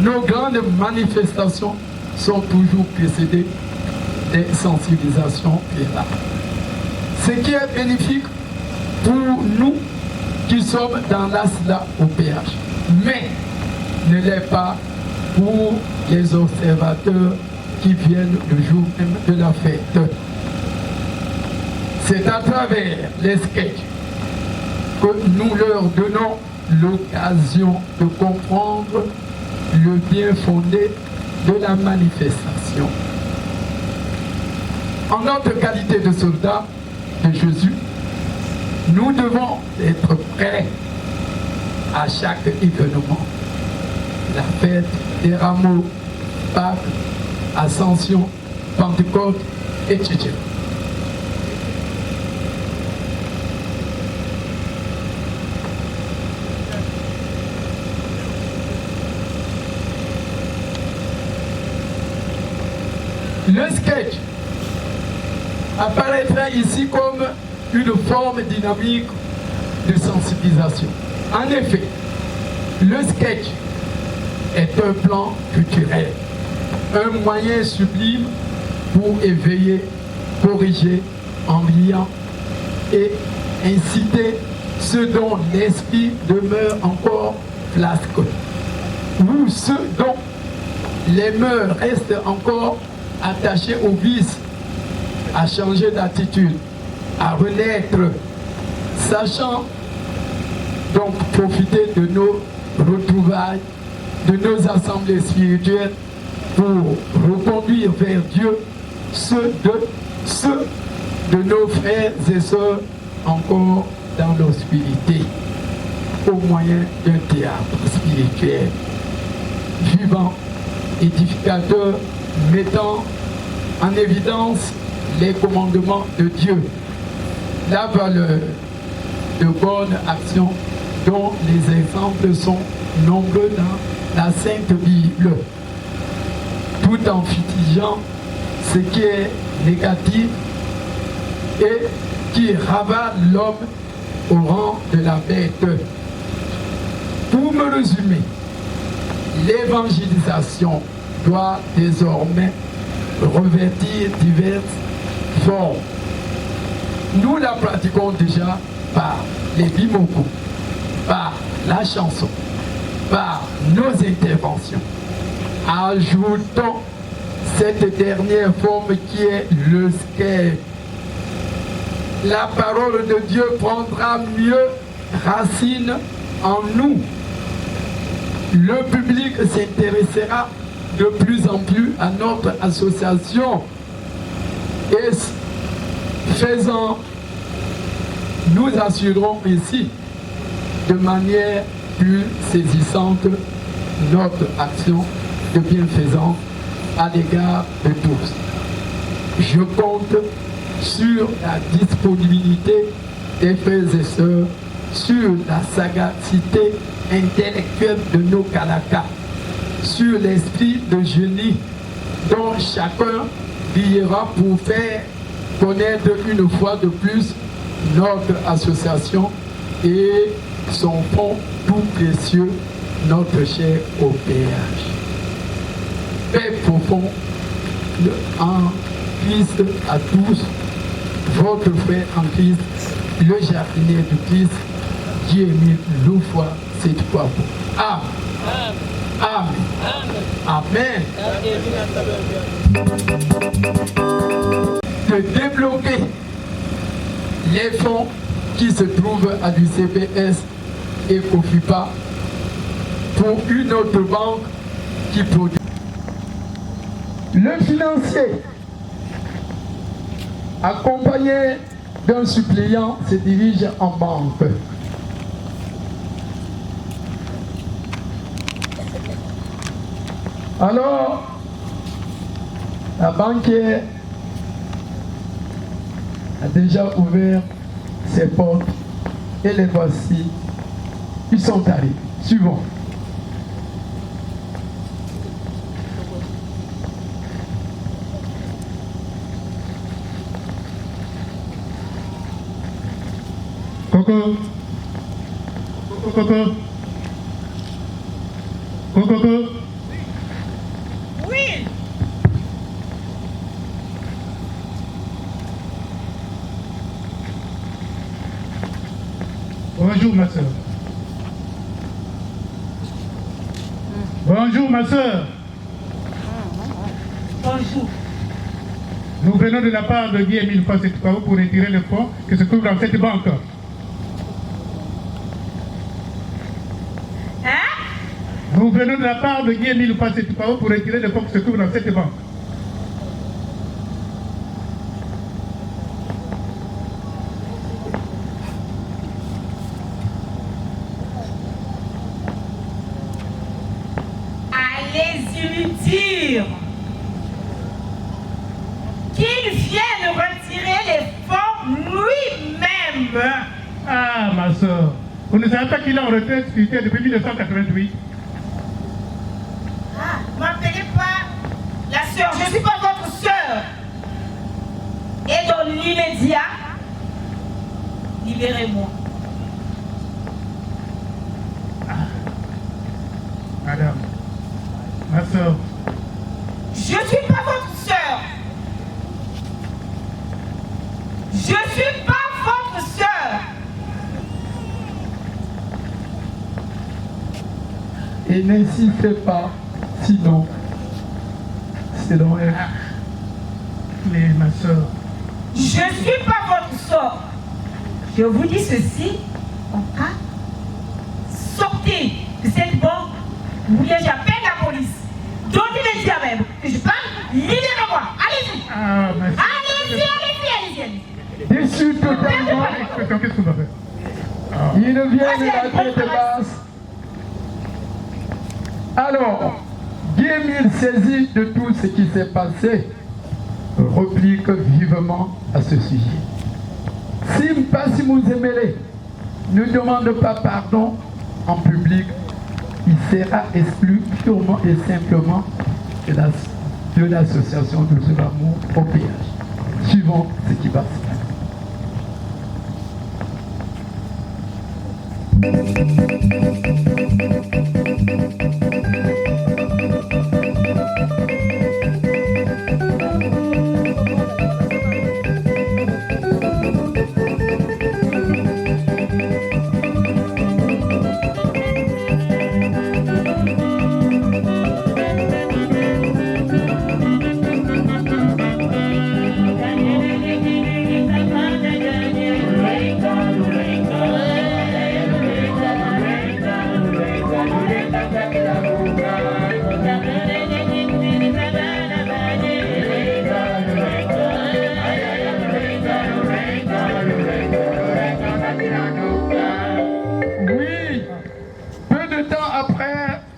nos grandes manifestations sont toujours précédées des sensibilisations préalables. Ce qui est bénéfique pour nous qui sommes dans l'ASLA au péage, mais ne l'est pas pour les observateurs qui viennent le jour même de la fête. C'est à travers les sketchs que nous leur donnons l'occasion de comprendre le bien fondé de la manifestation. En notre qualité de soldats de Jésus, nous devons être prêts à chaque événement. La fête des rameaux, Pâques, Ascension, Pentecôte, etc. Le sketch apparaîtra ici comme une forme dynamique de sensibilisation. En effet, le sketch est un plan culturel, un moyen sublime pour éveiller, corriger, envier et inciter ceux dont l'esprit demeure encore flasque, ou ceux dont les mœurs restent encore attachés au vice, à changer d'attitude, à renaître, sachant donc profiter de nos retrouvailles, de nos assemblées spirituelles pour reconduire vers Dieu ceux de nos frères et sœurs encore dans l'obscurité, au moyen d'un théâtre spirituel vivant, édificateur, mettant en évidence les commandements de Dieu, la valeur de bonnes actions dont les exemples sont nombreux dans la Sainte Bible, tout en futigeant ce qui est négatif et qui ravale l'homme au rang de la bête. Pour me résumer, l'évangélisation doit désormais revêtir diverses formes. Nous la pratiquons déjà par les bimoko, par la chanson, par nos interventions. Ajoutons cette dernière forme qui est le sketch. La parole de Dieu prendra mieux racine en nous. Le public s'intéressera de plus en plus à notre association et faisant, nous assurons ainsi de manière plus saisissante notre action de bienfaisance à l'égard de tous. Je compte sur la disponibilité des frères et sœurs, sur la sagacité intellectuelle de nos Kalaka, sur l'esprit de génie dont chacun brillera pour faire connaître une fois de plus notre association et son fonds tout précieux, notre cher au péage. Paix profond en Christ à tous, votre frère en Christ, le jardinier du Christ, Jérémie Loufoy, cette fois pour. Amen. Amen. De débloquer les fonds qui se trouvent à l'UCPS et COFIPA pour une autre banque qui produit. Le financier, accompagné d'un suppléant, se dirige en banque. Alors, la banquière a déjà ouvert ses portes et les voici. Ils sont arrivés. Suivons. Coco. Coco. Coco. Oui. Bonjour ma soeur. Bonjour ma soeur. Bonjour. Nous venons de la part de Guy-Émile Fasset-Tukao pour retirer les fonds qui se trouvent dans cette banque. Hein? Nous venons de la part de Guy-Émile Fasset-Tukao pour retirer les fonds qui se trouvent dans cette banque. Allez-y lui dire qu'il vienne retirer les fonds lui-même. Ah, ma soeur, vous ne savez pas qu'il est en retraite spirituelle depuis 1988? Ah, ne m'appelez pas la sœur, je ne suis pas votre sœur. Et dans l'immédiat, libérez-moi. Madame, ma soeur, Je ne suis pas votre sœur. Je suis pas votre sœur. Et n'insistez pas, sinon, selon elle. mais ma soeur, Je ne suis pas votre sœur. Je vous dis ceci, en cas, sortez de cette banque, ou bien j'appelle la police. Dans l'immédiat même, que je parle, libérez-moi. Allez-y. ah, ma soeur, Allez-y. Déçu totalement, qu'est-ce qu'on va faire? il vient de la tête basse. Alors, Guy-Émile, saisi de tout ce qui s'est passé, replique vivement à ce sujet. Si Mpassi Mouzemele ne demande pas pardon en public, il sera exclu purement et simplement de l'association de l'amour au péage. Suivons ce qui va se passer.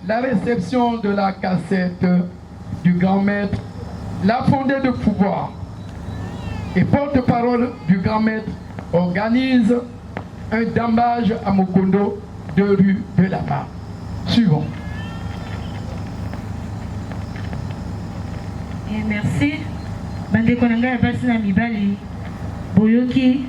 La réception de la cassette du grand maître, la fondée de pouvoir et porte-parole du grand maître organise un dambage à Mokondo de rue de la Mare. Suivons. Et merci. Bande Konanga et Basina Mibali, Boyoki,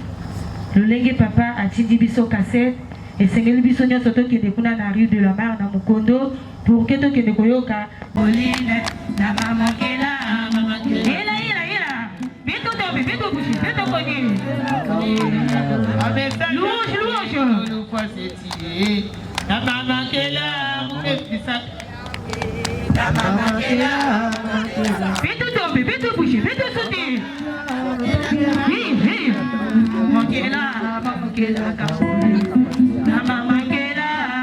Lolenge Papa a Tindi Biso cassette. Et Sengeli biso nyonso tokende kuna na rue de la Mare na Mokondo pour que tokende koyoka boline na mama kela ila bientôt tombe bientôt bouchi bientôt connu louange na mama kela bientôt tombe bientôt bouchi bientôt sauter oui mama kela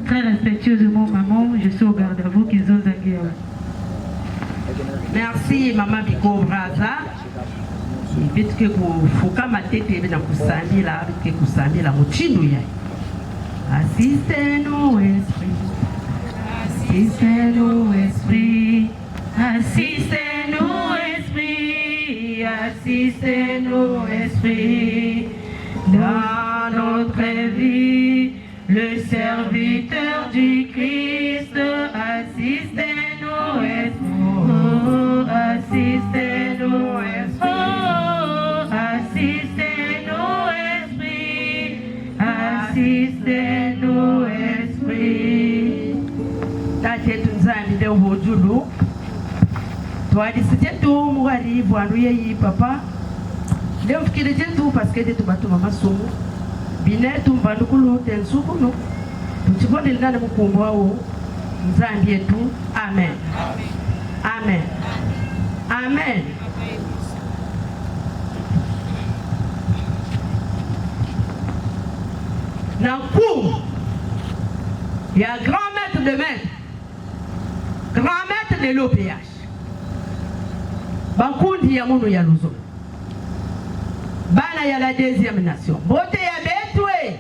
très respectueusement, maman, je suis au garde à vous qu'ils ont zagué. Merci, maman Biko Braza. Vite que vous fouca ma tête et bien kusami la, que kusami la mochino ya. Assistez-nous, esprit. Assistez-nous, esprit. Assistez-nous, esprit. Assistez-nous, esprit. Dans notre vie, le serviteur du Christ, assistez-nous, oh, assistez-nous, oh, assistez-nous. tate tunzani de wojulu twadi sitetu mwari bwandu yeyi papa leo fikire jetu parce que tu batu mama somo bine tumbandu kulu tensuku no tuchibonde ndane mukumbo wao nzambi yetu amen amen amen. Dans le cours, il y a grand maître de maître, grand maître de l'OPH. Bakundi ya munu ya luzo. Bana ya la deuxième nation. Bote ya betwe.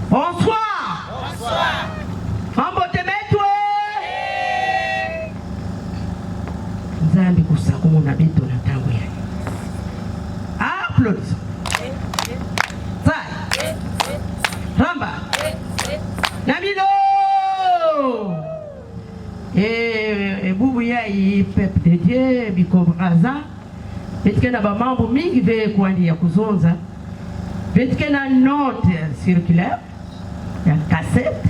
Bonsoir. Bonsoir. Mambote betwe. Nzambi kusakumu na beto na tango ya. Applaudissements. Ramba Namilo et Boubouya y peuple de Dieu Biko Braza Betke na ba mambo mingi ve kwandi ya kuzonza Betke na note circulaire ya cassette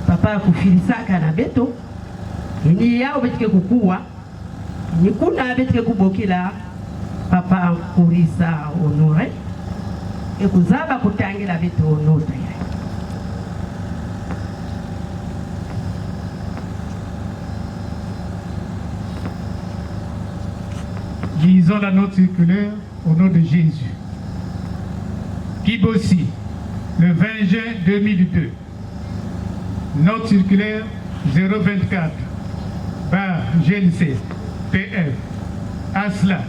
papa kufilisaka na beto ni yao betke kukua ni kuna betke kubokila papa kurisa honore et kuzaba kutangira vitu note. Lisons la note circulaire au nom de Jésus. Kibossi, le 20 juin 2002. Note circulaire 024 bar GNC PF Asla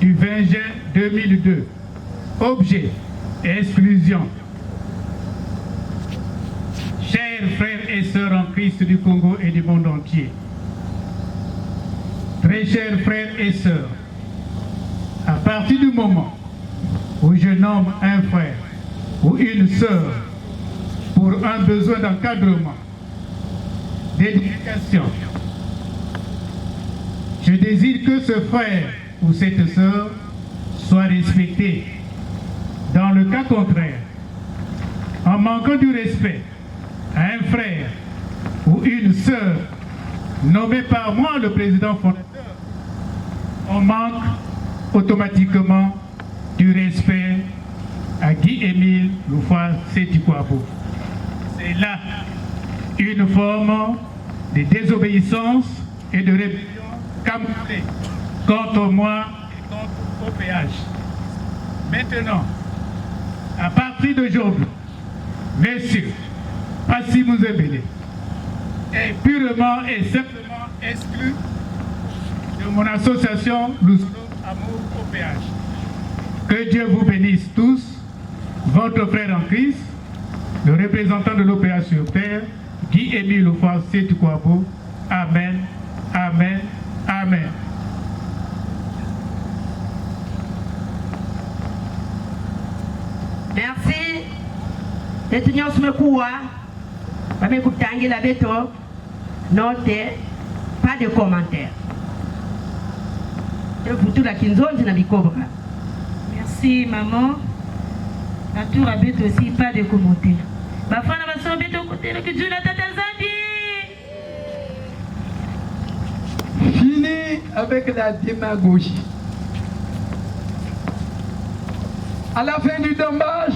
du 20 juin 2002. Objet exclusion. Chers frères et sœurs en Christ du Congo et du monde entier, très chers frères et sœurs, à partir du moment où je nomme un frère ou une sœur pour un besoin d'encadrement, d'éducation, je désire que ce frère ou cette sœur soit respecté. Dans le cas contraire, en manquant du respect à un frère ou une sœur nommé par moi le président fondateur, on manque automatiquement du respect à Guy-Émile Loufa-Sétikwabo. C'est là une forme de désobéissance et de rébellion camouflée contre moi et contre OPH. Maintenant, à partir d'aujourd'hui, messieurs, Passi Mouzebele est purement et simplement exclu de mon association Lusolo Amour OPH. Que Dieu vous bénisse tous, votre frère en Christ, le représentant de l'OPH sur terre, Guy-Émile Loufa-Sétikwabo. Amen, amen, amen. Merci. Détention sur le coup, pas la béto, notez, pas de commentaires. Merci maman. La tour à béto aussi, pas de commentaires. Ma femme va se béto côté que Dieu n'a pas Fini avec la démagogie. À la fin du dommage,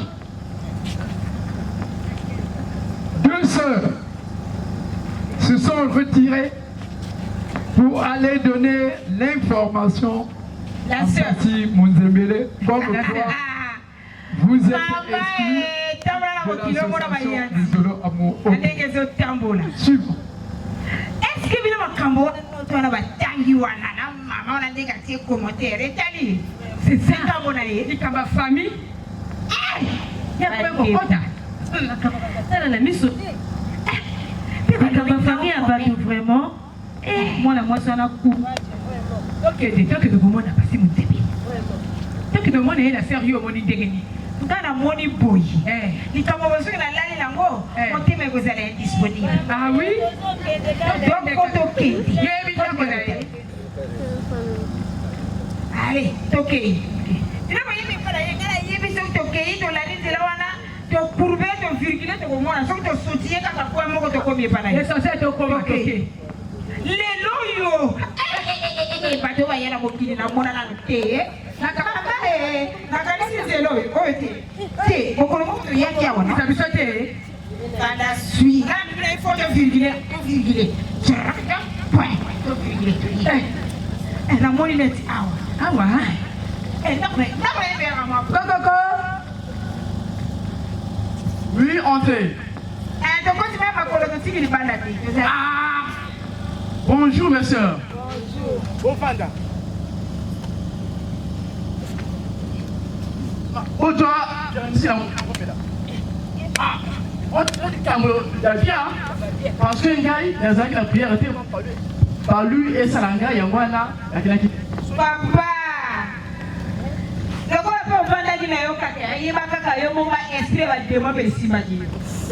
deux sœurs se sont retirées pour aller donner l'information à Passi Mouzebele. Comme quoi, vous êtes exclus de l'association Lusolo Amour. Suivre. Est-ce que vous avez un peu c'est ça mon ami, il y a ma famille. Il y a pas de quota. La mise sauté. Ma famille a battu vraiment. Et moi, la moisson a coupé. Donc, que le moment n'a pas si mon débit. Donc, le moment est la sérieux au moni dégainé. Dans la moni boy. Il t'a besoin de la laine lango. Mon team vous allez être disponible. Ah oui? Donc, ok. Allez, ok. Tu n'as pas eu mes frères, il y a des gens qui ont la liste de la wana, tu as prouvé ton virgule to komona soki to sotie kaka kwa moko to komi pana ye sose to koma toke lelo yo bato ba yela mokili na mona na te nakanisi nzelo oyo te mokolo moko toyaki awa na biso te kada sui il faut de virgule point namoni neti awa Coco. Oui, entrez. Bonjour, mes soeurs. Bonjour. Parce que la prière était par lui et Salanga, Yangwana, Papa, le quoi peut vendre qui n'a pas qu'à y va yo moma esprit va demain mais si magi.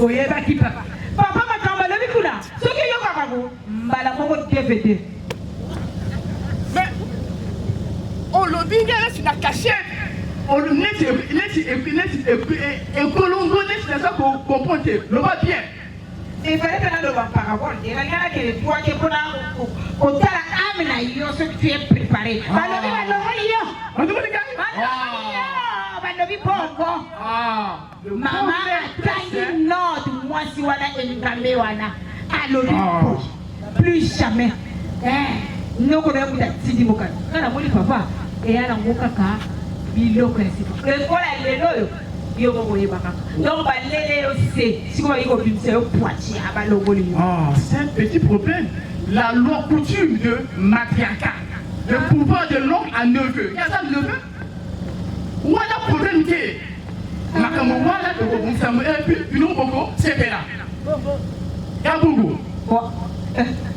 Oye ba ki papa. Papa ma kamba le bikula. Ce que yo kaka ko mbala moko DVD. Mais on le binga c'est la cachette. On le net et colongo net ça pour comprendre. Le va bien. Il fallait que nous en parabole. Il y a que toi qui pour au tala amena yo ce que tu es préparé. Balobi bongo. Mama tangi note moi si wana engambe wana. Alobi plus jamais. Noko na kuta tidi mokana. Kana moli papa et ana ngoka ka bilo principe. Le kola lelo yo donc c'est un petit problème. La loi coutume de matriarcat, le pouvoir de l'homme à neveu. Il y a ça neveu. Où est le problème qui est Makamouala de Samuel puis nous Boko, c'est là. Kabungo.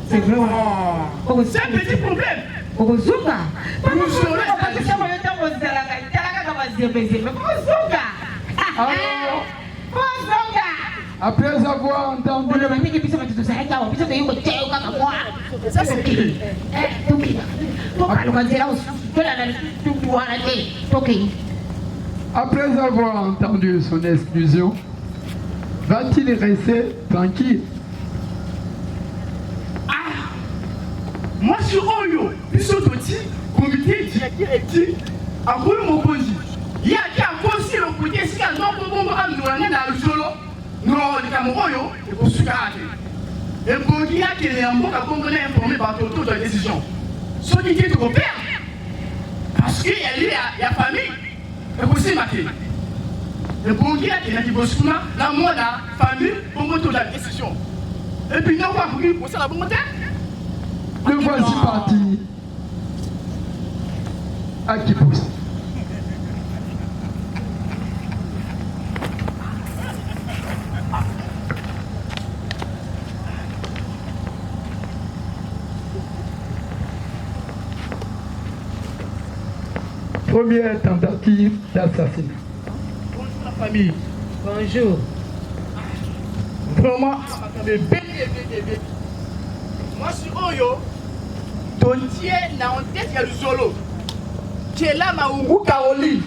C'est vrai. C'est un petit problème. Nous après avoir entendu après avoir entendu son exclusion, va-t-il rester tranquille? Moi je suis Oyo, comité directif à Mokozi. Il y a aussi le côté si on a le solo, non, les Camerounais, et pour ce cas, et pour dire qu'il y a un mot à Congolais informé par toute la décision. Ce qui est au père, parce qu'il y a la famille, et pour se marquer. Et pour dire qu'il y a des bosses, la moi, la famille, pour toute la décision. Et puis, non, pas pour ça, la bonne terre. Le voici parti à qui pousse. Première tentative d'assassinat. Bonjour la famille. Bonjour. Vraiment, moi je suis Oyo. Ton tien na en tête il y a le solo. Qui est là ma Ungu Kaoli.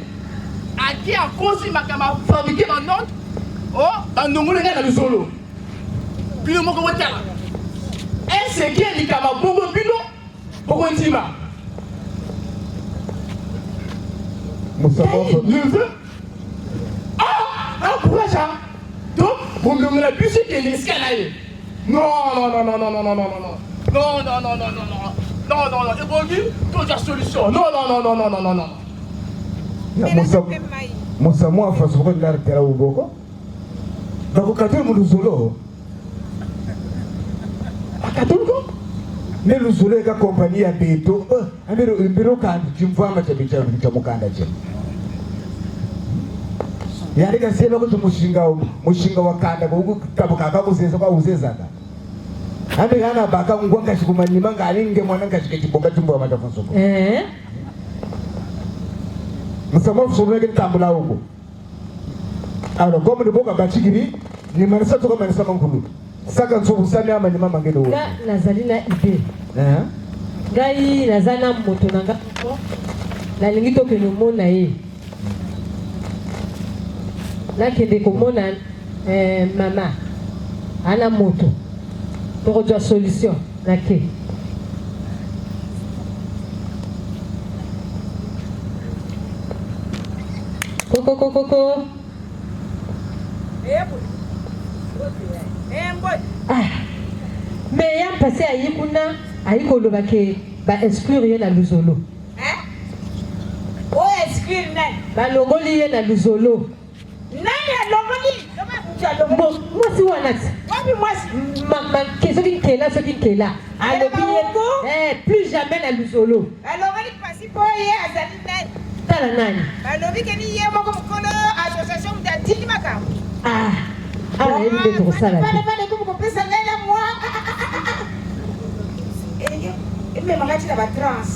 A qui a conçu ma cama fabriqué ma note. Oh, dans nos moulins dans le solo. Puis le mot comme ça. Est-ce qu'il y a des cama bongo bilo? Pourquoi tu m'as? Neveu. Ah, pourquoi ça? Donc, vous me l'avez pu c'est qu'il est escalade. Non. Et bon, toute la solution. Non. Moi, face au regard de la Uboko. Donc, quand on nous solo. Mais le soleil est accompagné à Beto. Un bureau quand tu me vois, ma chérie, tu as mon candidat. Il y a des gens qui sont mushinga wakanda kabukaka kuzeza kwa uzezana ande kana baka ngwanga shikumanyima ngalinge mwana ngashike chibonga chimbo matafunso musamo fumeke tambula huko alors comme de boka bachikiri ni manisa toka manisa mankulu saka nsobu sami ama ni mama ngelo nga nazali na idée ngai nazana moto nanga nalingi tokende mona ye nakende komona Maman, ana moto. Pour une solution. Ok. Coco. Ah. Mais yam passé à Yikuna, à Yikolobake, bah exclure na Luzolo. Hein? Oh, exclure na. Bah logoli na Luzolo. Nani logoli? Bon, moi si wanat. Ma question qui là, ce qui est là. Plus jamais na Luzolo. Alors on est passé pour hier à Zalinai. Tala nani? Alors vi keni hier moko mukolo association d'Antini Makam. Ah, il est trop ça là. Pas comme qu'on peut s'en aller là moi. Et même on a dit la trans.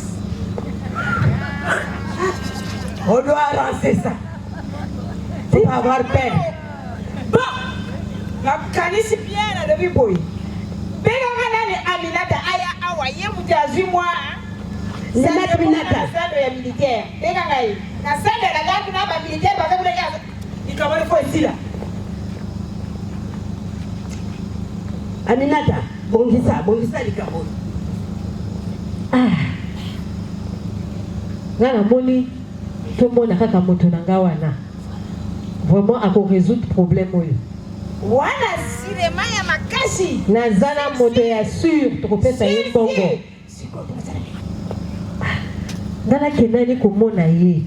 On doit avancer ça. Faut pas avoir peine. Bon, la canisse bien là le boy. Benga Aminata aya awaye mutazi moi. C'est la militaire. Benga ngai. Na sande la gatu na ba militaire ba kabula ya. Ikamale fo ici là. Aminata, bongisa likabo. Ah. Ngana moni to mona kaka moto nanga wana. Vraiment à résoudre problème oyo. Wana sinema ya makasi. Nazana moto ya sûr to pesa ye bongo. Nana kenani komona ye.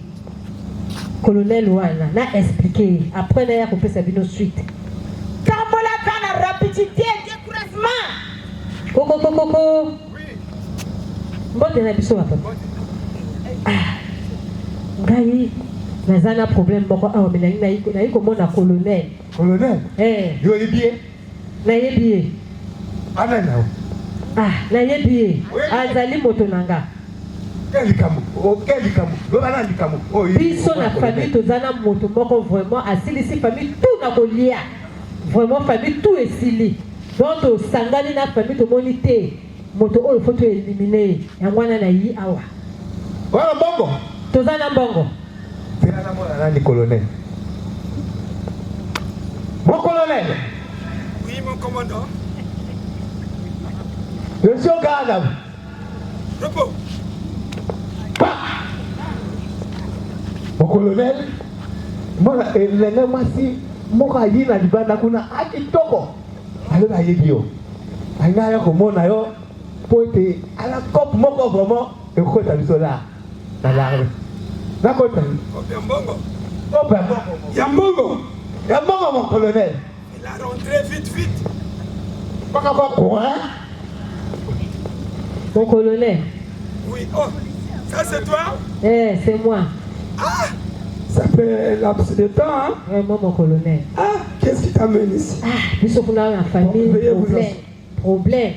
Colonel wana na expliquer après na ya ko pesa bino suite. Kambola kana rapidité découragement. Coco. Oui. Mbote na biso papa. Ah. Ngai nazana problème moko awa menangi na yiko mona colonel. Colonel? Yo yebiye? Na yebiye. Ana nao. Ah, na yebiye. Azali moto nanga. Quel kamu? Lobana likamu. Oh, biso na famille tozana moto moko vraiment asilisi famille tout na kolia. Vraiment famille tout esili. Donc sangani na famille to monité. Moto oyo faut to éliminer. Yangwana na yi awa. Wala bongo. Tozana bongo. Tena mona nani colonel? Mon colonel. Oui, mon commandant. Je suis au garde. Repos. Mon colonel, moi, l'année massi, moi, il y a du banda kuna akitoko. Alors, il y a bio. Il y a comme mon ayo, pour être à la cop, mon vraiment, et quoi t'as vu cela? Dans l'arbre. D'accord, t'as vu? Yambongo, mon colonel. Il a rentré vite. Pas quoi, hein? Mon colonel. Oui, oh, ça c'est toi? C'est moi. Ah, ça fait laps de temps, hein? Vraiment, mon colonel. Ah, qu'est-ce qui t'amène ici? Ah, biso kuna na famille, problème.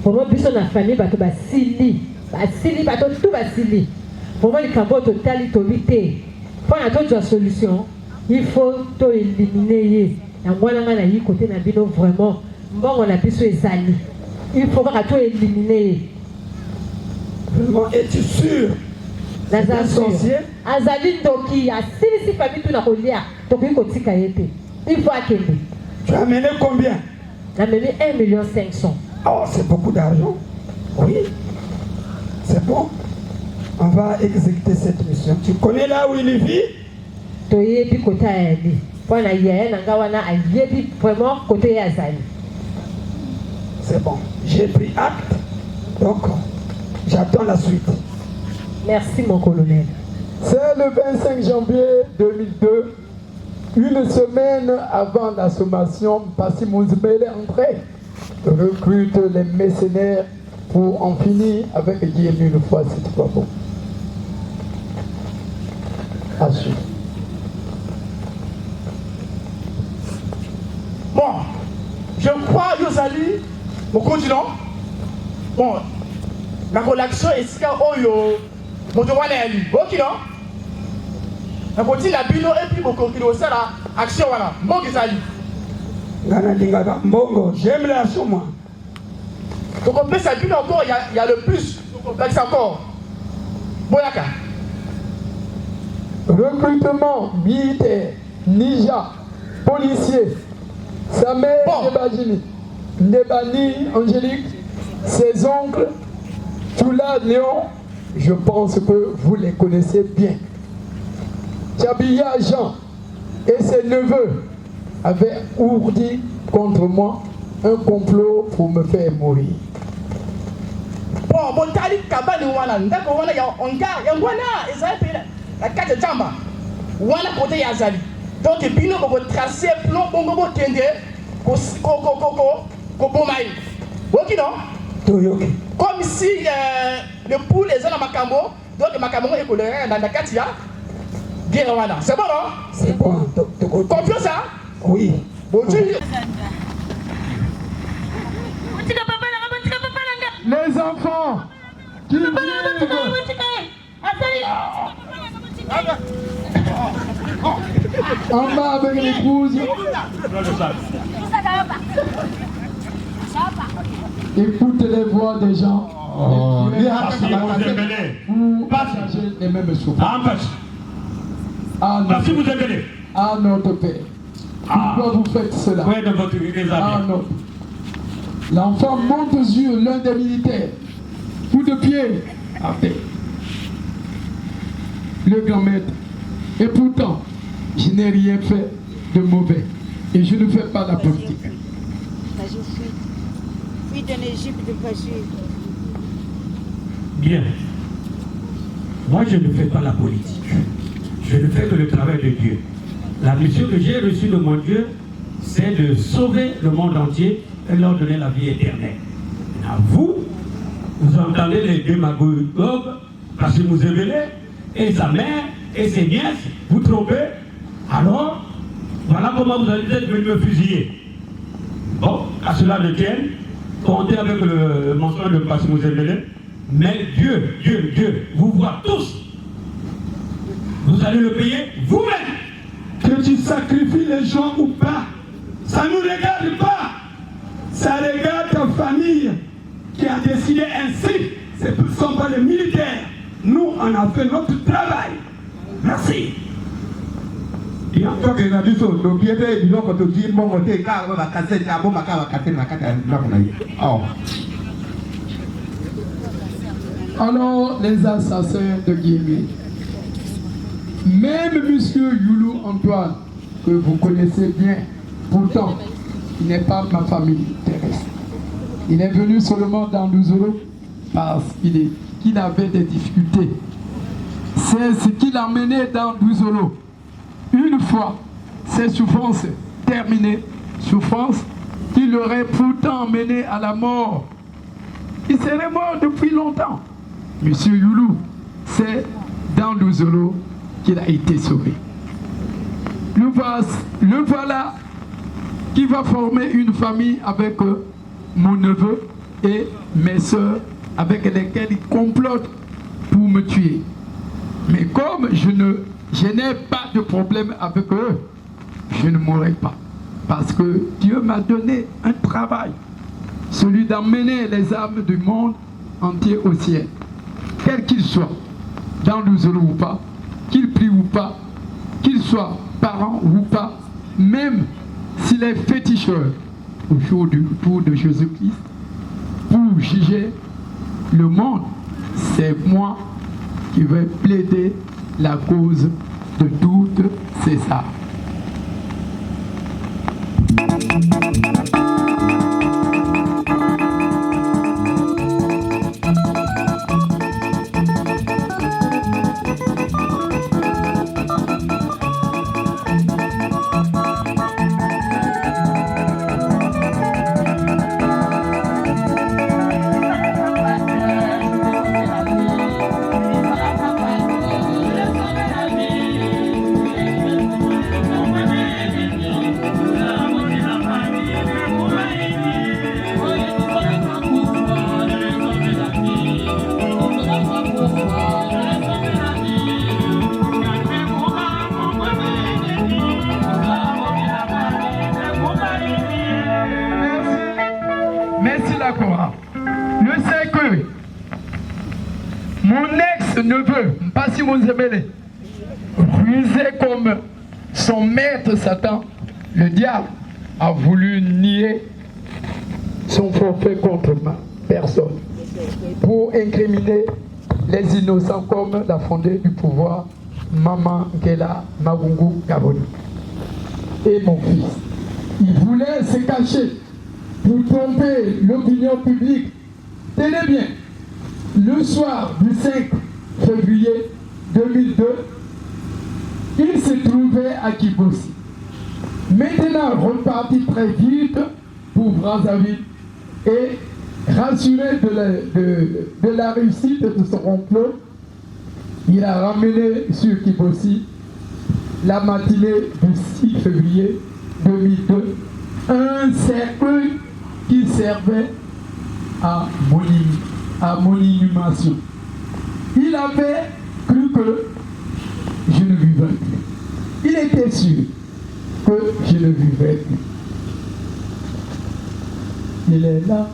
Pour moi, biso na famille, bato basili, bato tout basili. Pour moi, le cambo total, tolité. Pour la solution, il faut to éliminer. Et moi, na yi côté na bino vraiment, bon, on a biso ezali. Il faut que to éliminer. Vraiment, es-tu sûr? Azali Ndoki, si famille tout na kolia, toki kotika yete. Il faut akende. Tu as amené combien? J'ai amené 1,5 million. Oh, c'est beaucoup d'argent. Oui. C'est bon. On va exécuter cette mission. Tu connais là où il vit? Toyebi kota yali. Wana yaya nanga wana ayebi vraiment côté Azali. C'est bon. J'ai pris acte. Donc, j'attends la suite. Merci mon colonel. C'est le 25 janvier 2002, une semaine avant la sommation, Passi Mouzbele entré, recrute les mercenaires pour en finir avec Guillaume une fois, c'est pas bon. À suivre. Bon, je crois, Yosali, mon continent. Bon, la relation est ce Oyo, mon devoir est lui. Ok, non? La côté la bino et puis mon coquille c'est la action, voilà. Bon, Yosali. Mbongo, j'aime la moi. Donc, on peut s'appuyer encore, il y a le plus complexe encore. Boyaka. Recrutement militaire, ninja, policier, Sa mère, Ndebani, Angélique, ses oncles, Tula, Léon, je pense que vous les connaissez bien. Tchabia Jean et ses neveux avaient ourdi contre moi un complot pour me faire mourir. Bon, bon, tali kabani wana, ndako wana ya onga, ya wana, ezali pe la kate jamba. Wana côté ya zali. Donc bino ko tracer plan bongo bo kende ko bomai. Ok non? Comme si le poule est dans makambo, donc makambo est coloré dans la katia. Bien wana. C'est bon non? C'est bon. Confiance ça? Oui. Bon Dieu. Les enfants qui vivent en bas avec l'épouse, écoutez les voix des gens. Vous partagez les mêmes souffrances. À notre Père. Pourquoi vous faites cela? À notre. L'enfant monte aux yeux l'un des militaires. Coup de pied à terre. Le grand maître. Et pourtant, je n'ai rien fait de mauvais. Et je ne fais pas la politique. Fuite en Égypte de Bachir. Bien. Moi, je ne fais pas la politique. Je ne fais que le travail de Dieu. La mission que j'ai reçue de mon Dieu, c'est de sauver le monde entier et leur donner la vie éternelle. Maintenant, vous entendez les démagogues, parce que vous révélez, et sa mère, et ses nièces, vous trompez. Alors, voilà comment vous allez être venu me fusiller. Bon, à cela ne tienne, comptez avec le mensonge de Passimou Zembélé, mais Dieu, vous voit tous. Vous allez le payer vous-même. Que tu sacrifies les gens ou pas, ça ne nous regarde pas. Ça regarde ta famille qui a décidé ainsi. Ce ne sont pas les militaires. Nous, on a fait notre travail. Merci. Et en tant que nous sommes nos pieds, nous avons dit que nous Alors, les assassins de Guillemets, même M. Youlou Antoine, que vous connaissez bien, pourtant, il n'est pas ma famille terrestre. Il est venu seulement dans Douzolo parce qu'il avait des difficultés. C'est ce qui l'a mené dans Douzolo. Une fois ces souffrances terminées, souffrances qui l'auraient pourtant mené à la mort. Il serait mort depuis longtemps. Monsieur Youlou, c'est dans Douzolo qu'il a été sauvé. Le voilà qui va former une famille avec mon neveu et mes soeurs avec lesquelles il complote pour me tuer. Mais comme je n'ai pas de problème avec eux, je ne mourrai pas. Parce que Dieu m'a donné un travail, celui d'emmener les âmes du monde entier au ciel. Quel qu'il soit, dans le Zolo ou pas, qu'il prie ou pas, qu'il soit parent ou pas, même s'il est féticheur au jour du retour de Jésus-Christ, pour juger le monde, c'est moi qui vais plaider la cause de toutes ces âmes. Merci la Cora. Je sais que mon ex-neveu, Passimou Zembélé, rusé comme son maître Satan, le diable, a voulu nier son forfait contre ma personne pour incriminer les innocents comme la fondée du pouvoir Maman Nkela Magungu Kaboni et mon fils. Il voulait se cacher pour tromper l'opinion publique. Tenez bien, le soir du 5 février 2002, il se trouvait à Kibossi. Maintenant reparti très vite pour Brazzaville et rassuré de la réussite de son complot, il a ramené sur Kibossi la matinée du 6 février 2002 un cercueil qui servait à mon inhumation. Il avait cru que je ne vivrais plus. Il était sûr que je ne vivrais plus. Il est là.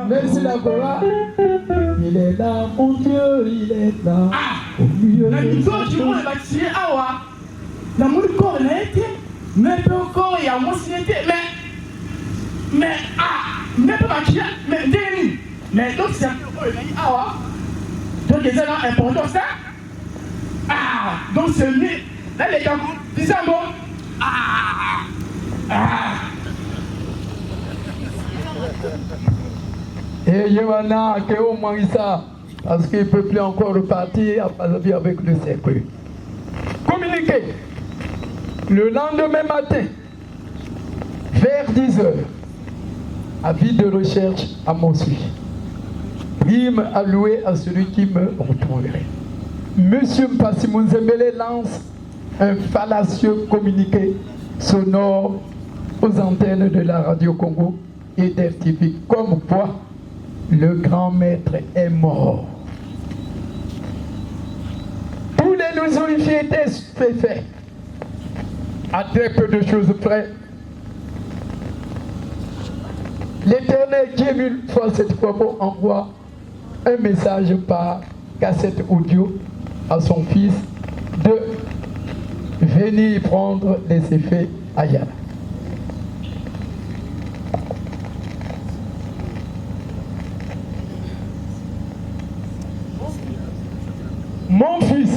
Merci la Cora. Il est là, mon Dieu, il est là. Au milieu La victoire du monde va tirer awa. La monde corps n'a été, mais le corps y a moins signé, mais mais pas tirer, mais déni. Mais donc c'est un peu awa. Donc les éléments importants ça. Donc c'est mieux. Là les gars, disons bon. Et Yohana, que au moins ça, parce qu'il ne peut plus encore repartir avec le cercueil. Communiqué. Le lendemain matin, vers 10h, avis de recherche à mon sujet. Prime allouée à celui qui me retrouverait. Monsieur Mpassi Munzembele lance un fallacieux communiqué sonore aux antennes de la Radio Congo et d'RTV, comme quoi le grand maître est mort. Tous les nosorifiés étaient stupéfaits. À très peu de choses près, l'Éternel Dieu mille fois cette fois envoie un message par cassette audio à son fils de venir prendre les effets à Yala. Mon fils,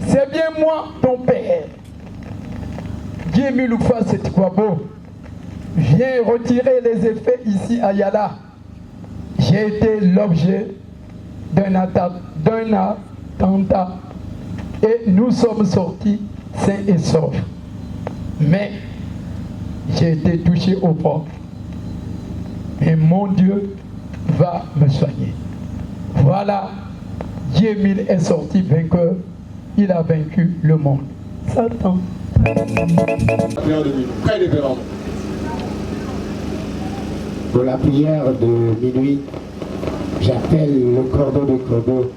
c'est bien moi ton père. Dieu mille fois cette fois beau. Viens retirer les effets ici à Yala. J'ai été l'objet d'un attentat et nous sommes sortis sains et saufs. Mais j'ai été touché au bras. Et mon Dieu va me soigner. Voilà, Dieu est sorti vainqueur. Il a vaincu le monde. Satan. Pour la prière de minuit, j'appelle le cordon de Corbeau,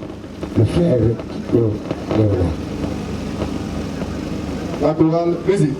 le frère Kiko Léonard. La chorale, vas-y.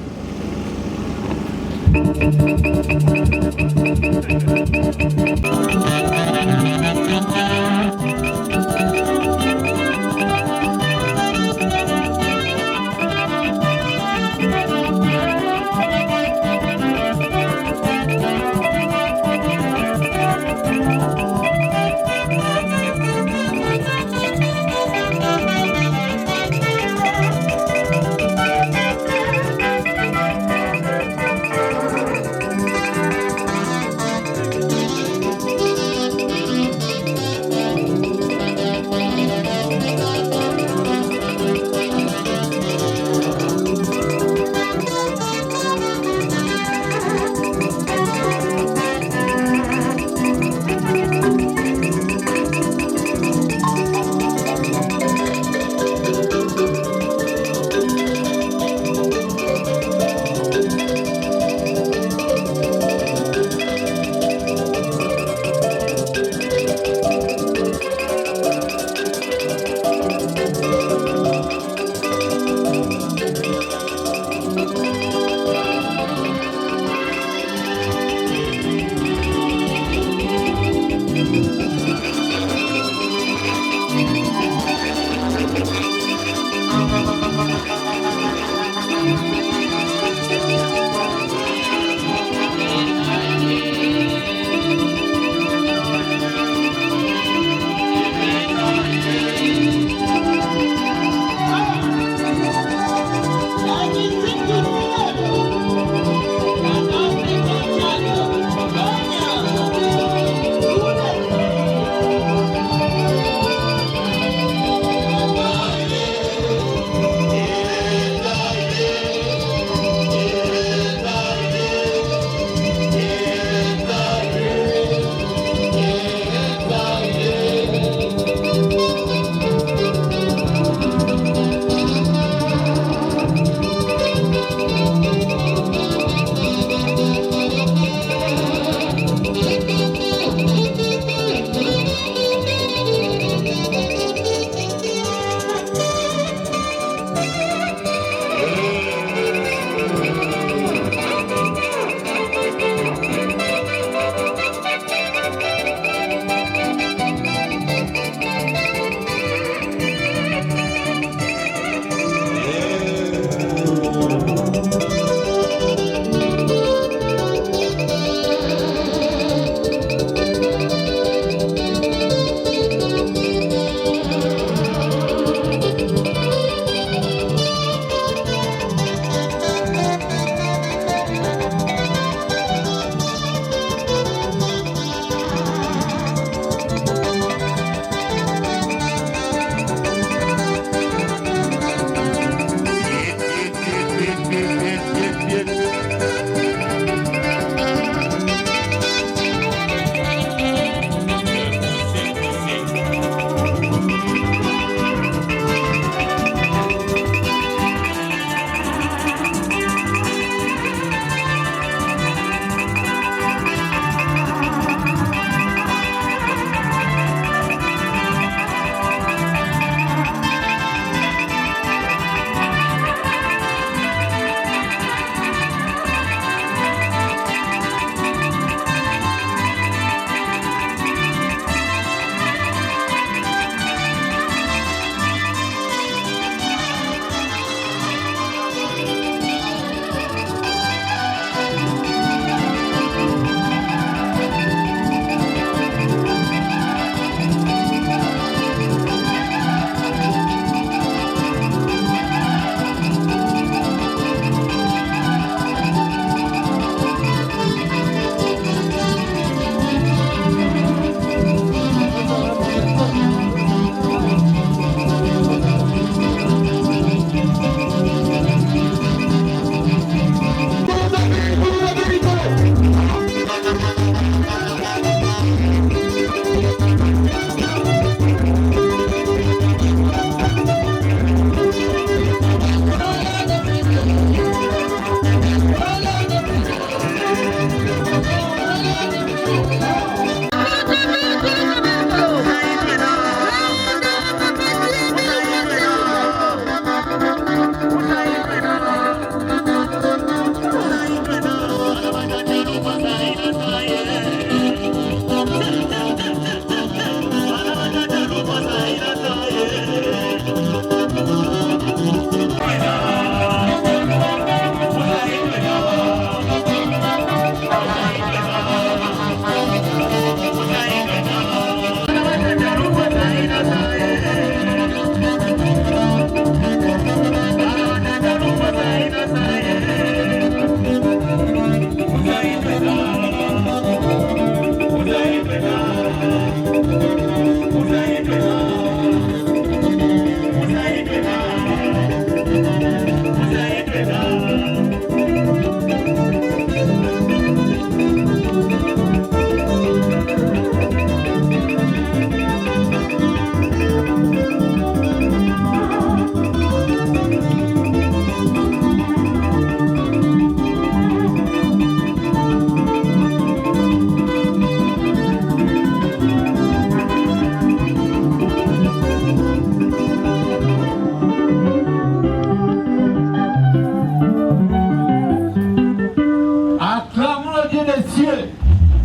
cieux,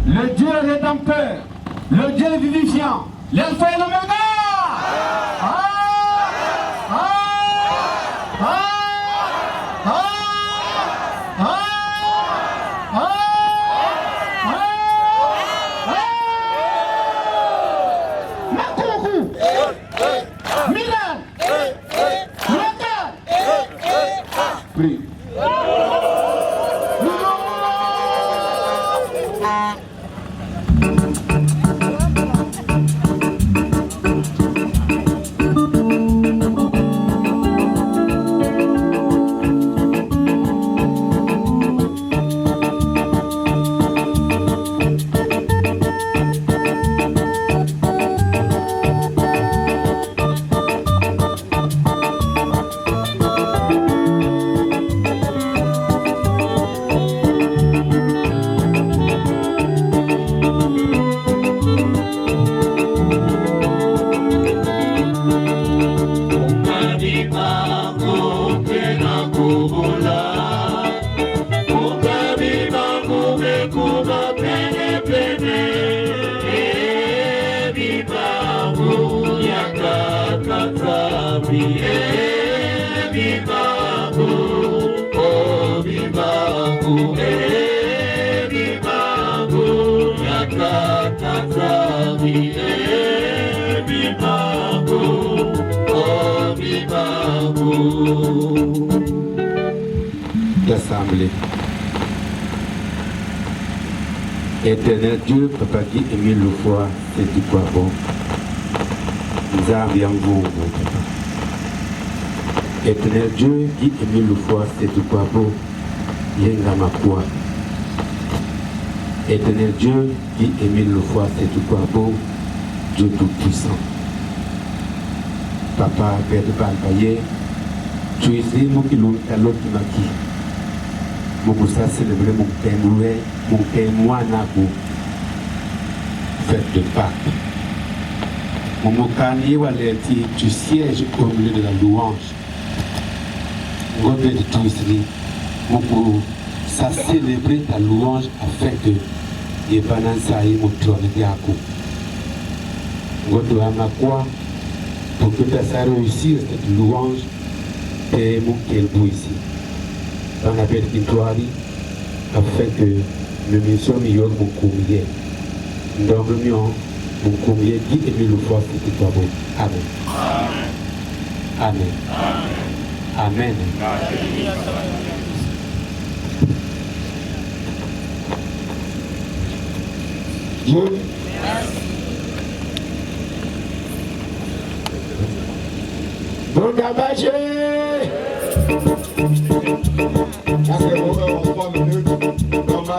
le Dieu rédempteur, le Dieu vivifiant, l'Alpha et l'Oméga. L'Assemblée. Éternel Dieu, Papa qui aimé le foie, c'est du quoi bon. Nous avons vous, Papa. Éternel Dieu qui aimé le foie, c'est du quoi bon. Yenga ma foi. Éternel Dieu qui aimé le foie, c'est du quoi bon. Dieu tout-puissant. Papa, Père de Balpaye, tu es mon qui l'on a l'autre qui m'a dit. Mon ça célébrer mon père moi nabo. Fête de Pâques. Mon mokani waleti, tu sièges au milieu de la louange. Mon père de tout ici, mon pour ça célébrer ta louange afin que les banansa et mon trône de Yakou. Mon doit ma quoi pour que ça réussisse cette louange et mon quel bout ici. Dans la belle victoire, afin que nous missions meilleur mon courrier. Nous dormions mon courrier qui est le foi qui toi bon. Amen. Amen. Amen. Dieu. Bon gabaché. Ça c'est bon, en 3 minutes, dans ma